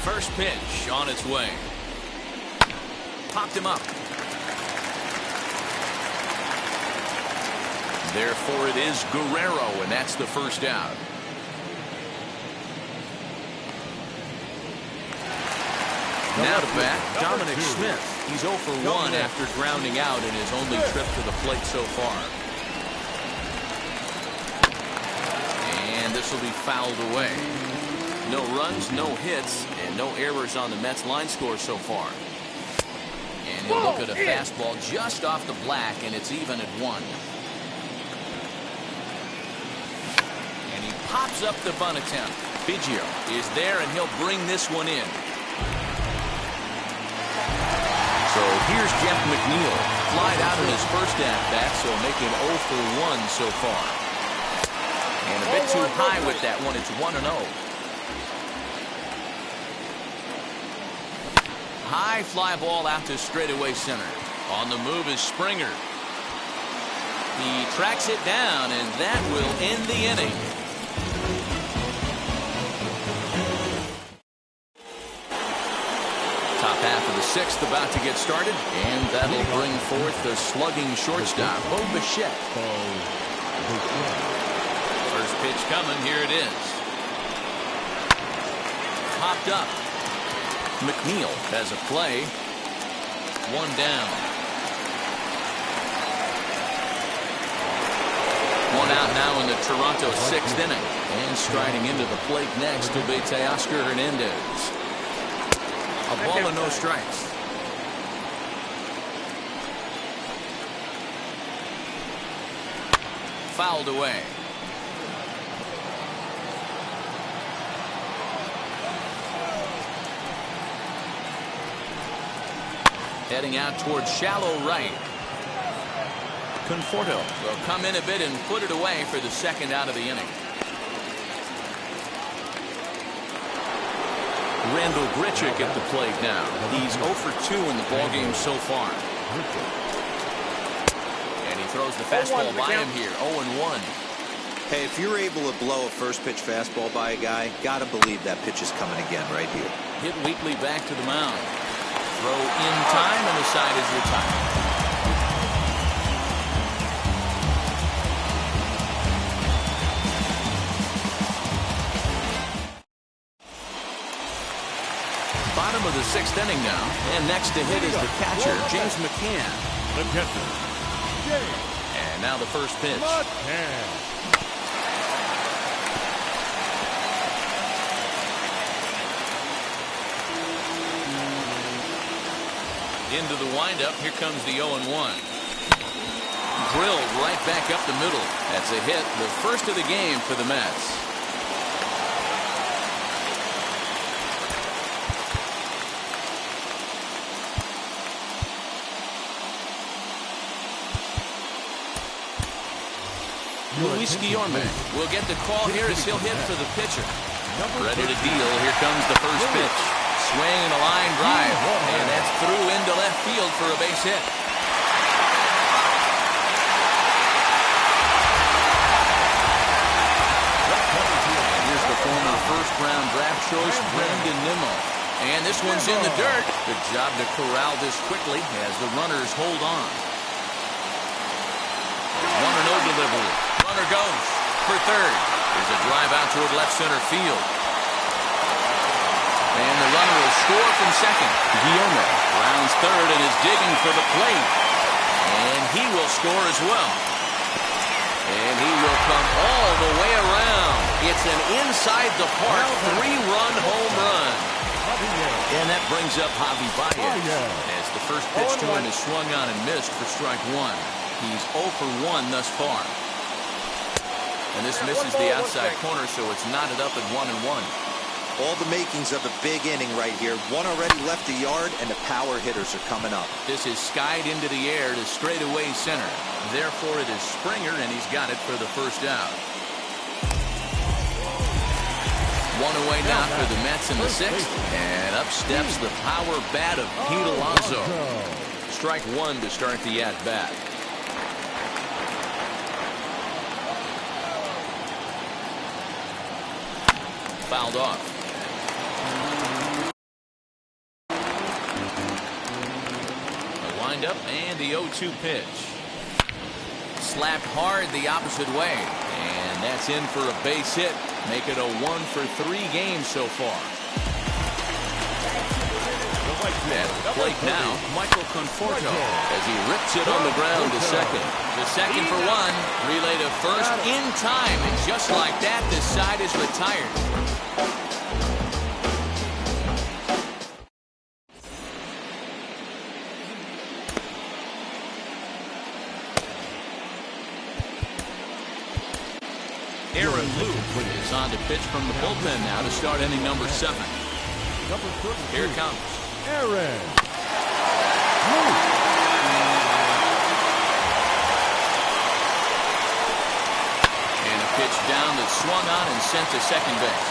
First pitch on its way. Popped him up. Therefore, it is Guerrero, and that's the first out. Now to bat, Dominic Smith. He's 0 for 1 after grounding out in his only trip to the plate so far. And this will be fouled away. No runs, no hits, and no errors on the Mets line score so far. And he'll look at a fastball just off the black, and it's even at 1. Pops up the bunt attempt. Biggio is there, and he'll bring this one in. So here's Jeff McNeil. Flied out in his first at-bat, so making 0 for 1 so far. And a bit too high with that one. It's 1-0. High fly ball out to straightaway center. On the move is Springer. He tracks it down, and that will end the inning. Top half of the 6th about to get started, and that'll bring forth the slugging shortstop, Bo Bichette. First pitch coming, here it is. Popped up. McNeil has a play. 1 down. 1 out now in the Toronto 6th inning. And striding into the plate next will be Teoscar Hernandez. A ball and no strikes. Fouled away. Heading out towards shallow right. Conforto will come in a bit and put it away for the 2nd out of the inning. Randall Grichuk at the plate now. He's 0 for 2 in the ballgame so far. And he throws the fastball by him here. 0-1. Hey, if you're able to blow a first pitch fastball by a guy, gotta believe that pitch is coming again right here. Hit Wheatley back to the mound. Throw in time, and the side is retired. Bottom of the 6th inning now, and next to hit is the catcher, James McCann. The catcher, James. And now the first pitch. McCann. Into the windup, here comes the 0-1. Drilled right back up the middle. That's a hit, the first of the game for the Mets. Luis Guillorme will get the call here as he'll hit for the pitcher. Ready to deal. Here comes the first pitch. Swing and a line drive. And that's through into left field for a base hit. first, Brandon Nimmo. And this one's in the dirt. Good job to corral this quickly as the runners hold on. 1-0 delivery. Runner goes for third. There's a drive out toward left center field. And the runner will score from second. Guillaume rounds third and is digging for the plate. And he will score as well. And he will come all the way around. It's an inside the park 3-run home run. And that brings up Javi Baez. As the first pitch to him is swung on and missed for strike one. He's 0 for 1 thus far. And this misses the outside corner, so it's knotted up at 1-1. All the makings of a big inning right here. One already left the yard, and the power hitters are coming up. This is skied into the air to straightaway center. Therefore, it is Springer, and he's got it for the first out. One away now for the Mets in the sixth. And up steps the power bat of Pete Alonso. Strike one to start the at-bat. Fouled off. The windup and the 0-2 pitch. Slapped hard the opposite way. And that's in for a base hit. Make it a 1 for 3 games so far. At the plate now, Michael Conforto as he rips it on the ground to second. The second for one. Relay to first in time. And just like that, this side is retired. Aaron Luke is on to pitch from the bullpen now to start inning number 7. Here it comes. Aaron. And a pitch down that's swung on and sent to second base.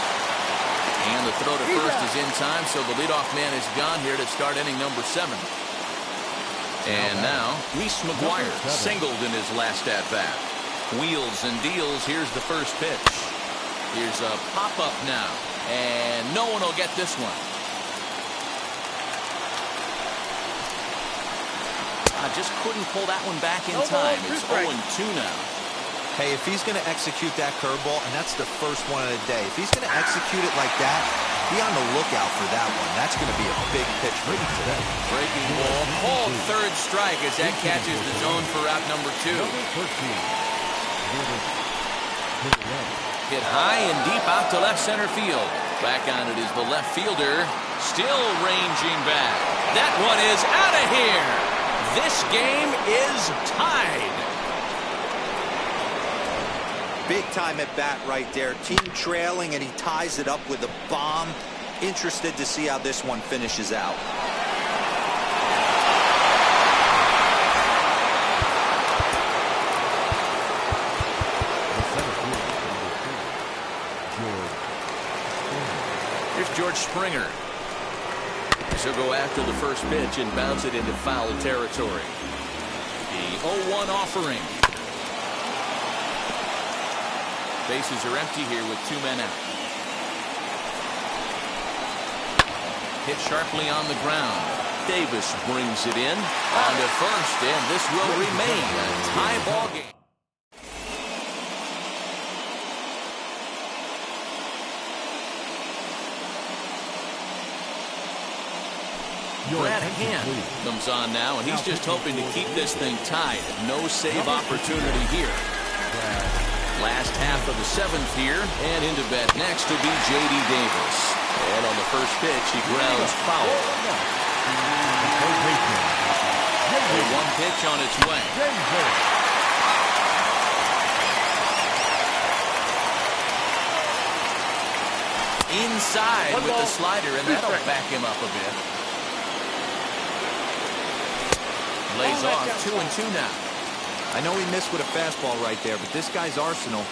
And the throw to first is in time, so the leadoff man is gone here to start inning number 7. And now, Reese McGuire singled in his last at-bat. Wheels and deals. Here's the first pitch. Here's a pop-up now. And no one will get this one. I just couldn't pull that one back in time. It's 0-2 now. Hey, if he's going to execute that curveball, and that's the first one of the day, if he's going to execute it like that, be on the lookout for that one. That's going to be a big pitch for him today. Breaking ball. Called third strike as that catches the zone for out number 2. Hit high and deep out to left center field. Back on it is the left fielder. Still ranging back. That one is out of here. This game is tied. Big time at bat right there. Team trailing, and he ties it up with a bomb. Interested to see how this one finishes out. Here's George Springer. He'll go after the first pitch and bounce it into foul territory. The 0-1 offering. Bases are empty here with 2 men out. Hit sharply on the ground. Davis brings it in on to first, and this will remain a tie ball game. Brad Hand comes on now, and he's just hoping to keep this thing tied. No save opportunity here. Last half of the 7th here, and into bat next will be J.D. Davis. And on the first pitch, he grounds foul. One pitch on its way. Inside with the slider, and that'll back him up a bit. Lays off 2-2 now. I know he missed with a fastball right there, but this guy's arsenal,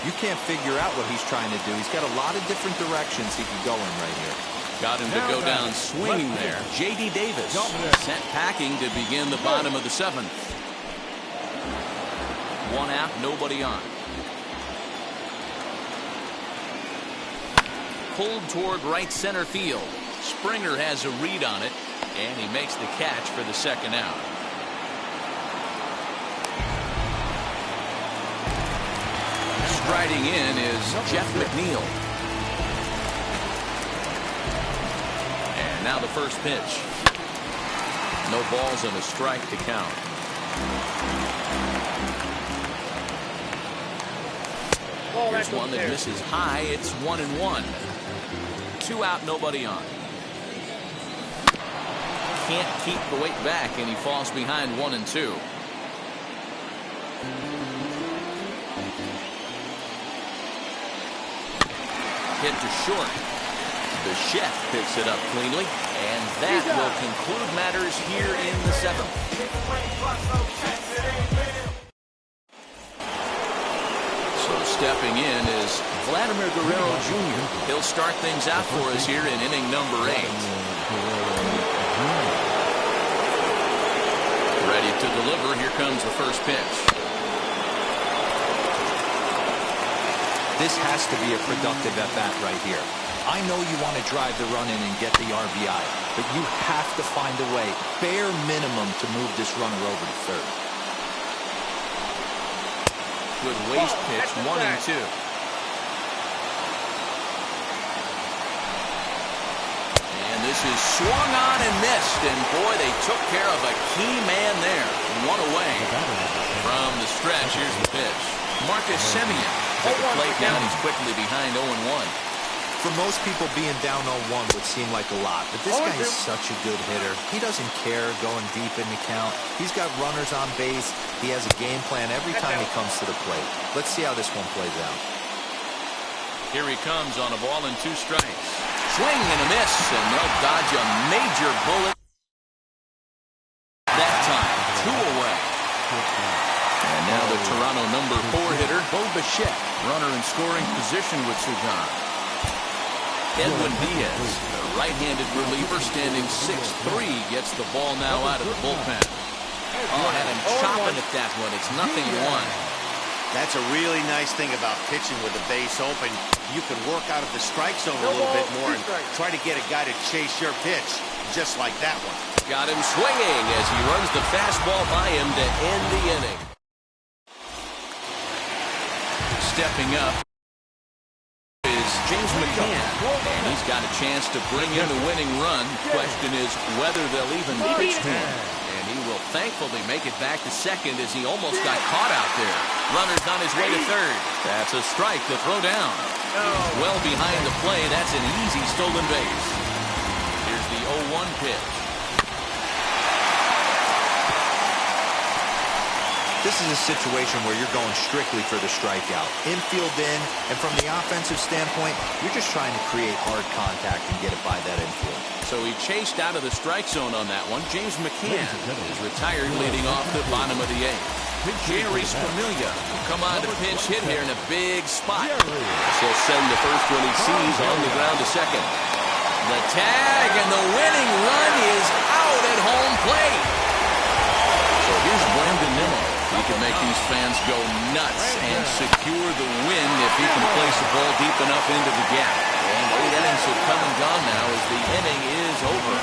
you can't figure out what he's trying to do. He's got a lot of different directions he can go in right here. Got him to go down swinging there. J.D. Davis sent packing to begin the bottom of the 7th. 1 out, nobody on. pulled toward right center field. Springer has a read on it, and he makes the catch for the second out. Striding in is Jeff McNeil. And now the first pitch. No balls and a strike to count. Here's one that misses high. It's 1-1. 2 out, nobody on. Can't keep the weight back, and he falls behind 1-2. Hit to short. The chef picks it up cleanly, and that will conclude matters here in the 7th. So stepping in is Vladimir Guerrero Jr. He'll start things out for us here in inning number 8. Ready to deliver. Here comes the first pitch. This has to be a productive at-bat right here. I know you want to drive the run in and get the RBI, but you have to find a way, bare minimum, to move this runner over to third. Good waste pitch, 1-2. And this is swung on and missed, and boy, they took care of a key man there. 1 away. From the stretch, here's the pitch. Marcus Semien at the plate now, and he's quickly behind 0-1. For most people, being down 0-1 would seem like a lot, but this guy is such a good hitter. He doesn't care going deep in the count. He's got runners on base. He has a game plan every time he comes to the plate. Let's see how this one plays out. Here he comes on a ball and 2 strikes. Swing and a miss, and they'll dodge a major bullet that time. 2 away. And now the Toronto number 4 hitter, Bo Bichette, runner in scoring position with Sugan. Edwin Diaz, the right-handed reliever, standing 6'3", gets the ball now out of the bullpen. Oh, had him chopping at that one. It's 0-1. That's a really nice thing about pitching with the base open. You can work out of the strike zone a little bit more and try to get a guy to chase your pitch, just like that one. Got him swinging as he runs the fastball by him to end the inning. Stepping up is James McCann, and he's got a chance to bring in the winning run. Question is whether they'll even pitch to him. And he will thankfully make it back to second as he almost got caught out there. Runner's on his way to third. That's a strike to throw down. Well behind the play. That's an easy stolen base. Here's the 0-1 pitch. This is a situation where you're going strictly for the strikeout. Infield in, and from the offensive standpoint, you're just trying to create hard contact and get it by that infield. So he chased out of the strike zone on that one. James McCann is retired leading off the bottom of the 8th. Jerry Familia will come on to pinch hit here in a big spot. He'll send the first one he sees on the ground to second. The tag, and the winning run is out at home plate. So here's Brandon Nimmo. He can make these fans go nuts and secure the win if he can place the ball deep enough into the gap. And 8 innings have come and gone now as the inning is over.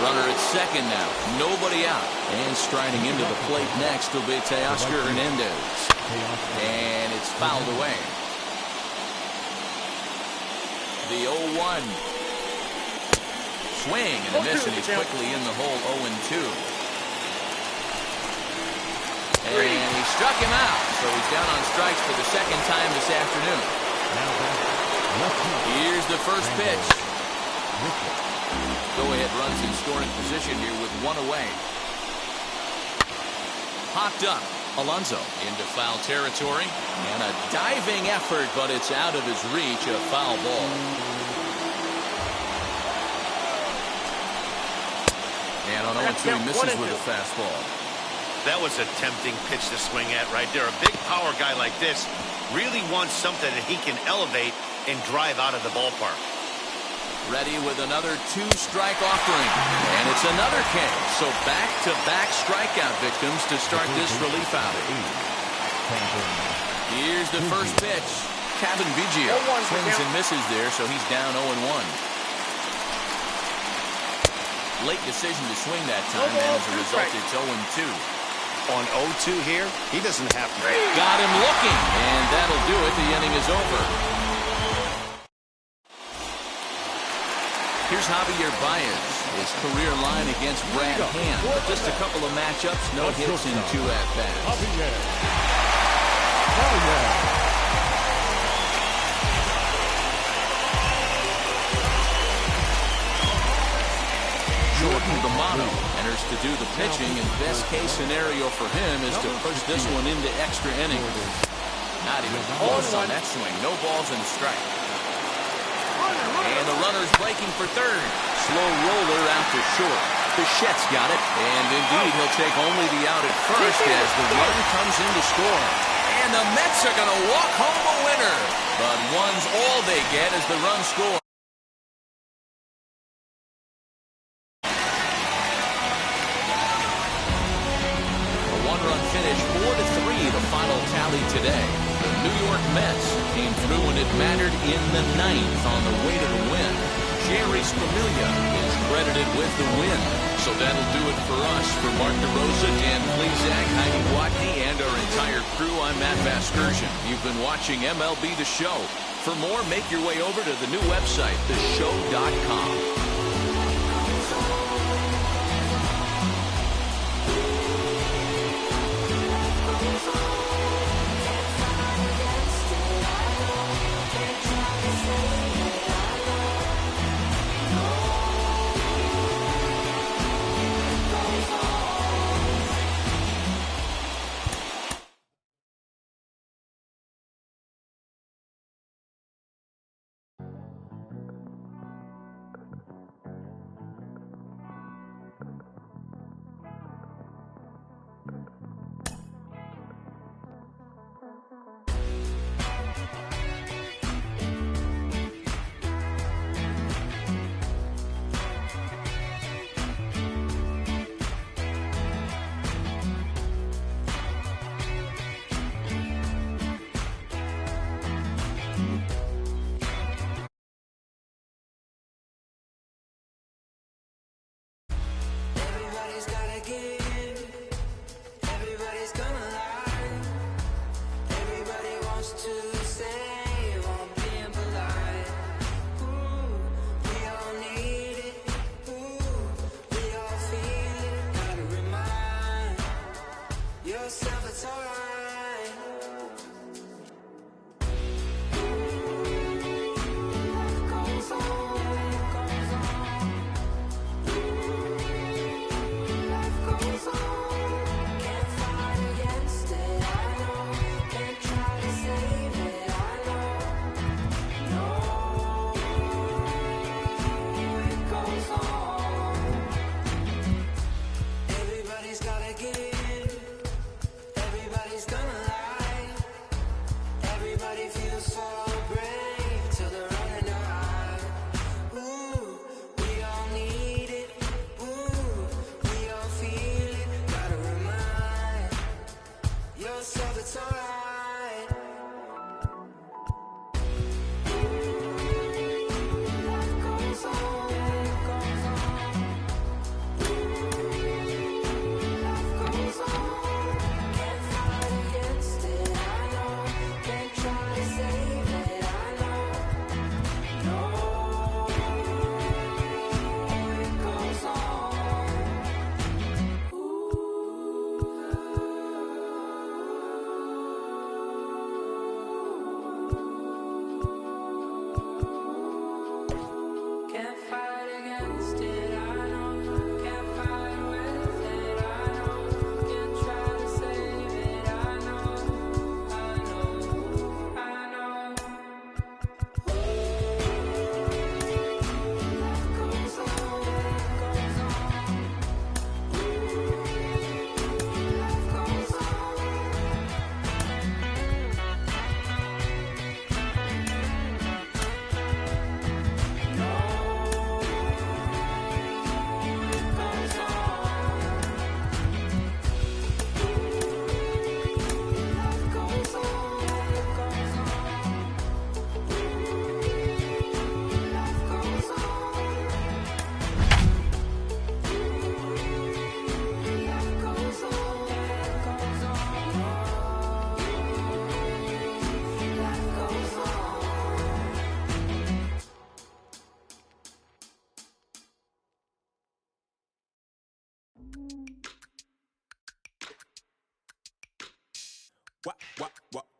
Runner at second now. Nobody out. And striding into the plate next will be Teoscar Hernandez. And it's fouled away. The 0-1. Swing and a miss, and he's quickly in the hole. 0-2. And he struck him out, so he's down on strikes for the second time this afternoon. Here's the first pitch. Go-ahead runs in scoring position here with 1 away. Popped up. Alonso into foul territory, and a diving effort, but it's out of his reach. A foul ball. And on 0-2, he misses with a fastball. That was a tempting pitch to swing at right there. A big power guy like this really wants something that he can elevate and drive out of the ballpark. Ready with another 2-strike offering. And it's another K. So back-to-back strikeout victims to start this relief outing. Here's the first pitch. Kevin Biggio swings and misses there, so he's down 0-1. Late decision to swing that time, and as a result, it's 0-2. On 0-2 here, he doesn't have to. Got him looking, and that'll do it. The inning is over. Here's Javier Baez. His career line against Brad Hand. But just a couple of matchups, no hits in 2 at-bats. Jordan Romano enters to do the pitching, and best case scenario for him is to push this one into extra innings. Not even close on that swing. No balls and a strike. And the runner's breaking for third. Slow roller out to short. Bichette's got it, and indeed he'll take only the out at first as the run comes in to score. And the Mets are going to walk home a winner. But one's all they get as the run scores. A one-run finish, 4-3, the final tally today. The New York Mets came through when it mattered in the 9th on the way to the win. Jerry Spromilia is credited with the win. So that'll do it for us. For Mark DeRosa, Dan Plezak, Heidi Watney, and our entire crew, I'm Matt Vasgersian. You've been watching MLB The Show. For more, make your way over to the new website, theshow.com.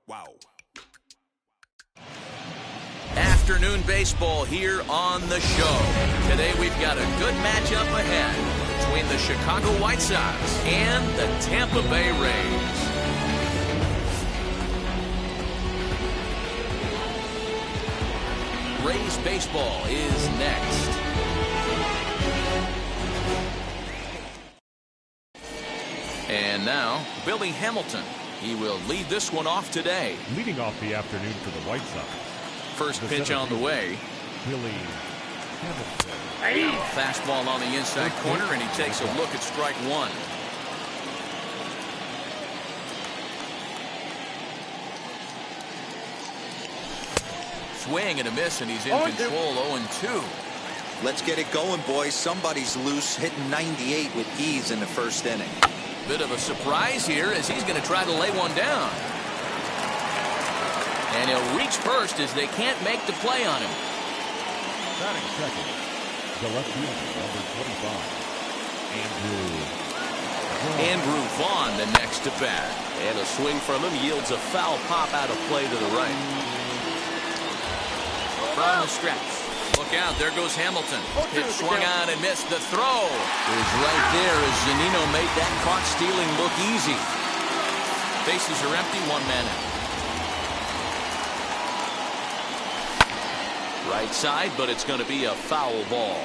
Wow. Afternoon baseball here on the show. Today we've got a good matchup ahead between the Chicago White Sox and the Tampa Bay Rays. Rays baseball is next. And now, Billy Hamilton. He will lead this one off today. Leading off the afternoon for the White Sox. First pitch on the way. Billy Hamilton. Fastball on the inside corner, and he takes a look at strike one. Swing and a miss, and he's in control. 0-2. Let's get it going, boys. Somebody's loose, hitting 98 with ease in the first inning. Bit of a surprise here as he's going to try to lay one down. And he'll reach first as they can't make the play on him. Batting second, the left fielder, number 25, Andrew Vaughn, the next to bat. And a swing from him yields a foul pop out of play to the right. From the stretch. Look out, there goes Hamilton. Pitch swung on and missed. The throw is right there as Zunino made that caught stealing look easy. Bases are empty, one man out. Right side, but it's going to be a foul ball.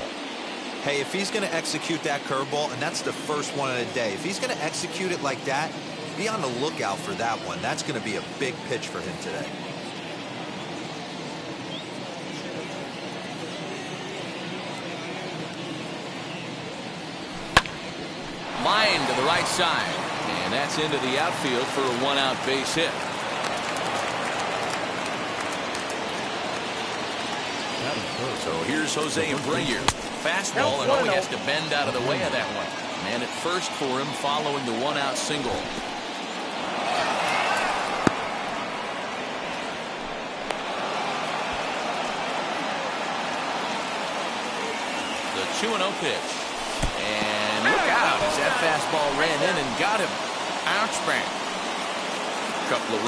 Hey, if he's going to execute that curveball, and that's the first one of the day, if he's going to execute it like that, be on the lookout for that one. That's going to be a big pitch for him today. Line to the right side, and that's into the outfield for a one-out base hit. So here's Jose Abreu. Fastball, and he has to bend out of the way of that one. Man at first for him following the one-out single. The 2-0 pitch. And look out as that fastball ran in and got him. Ouch, man. Couple of runs.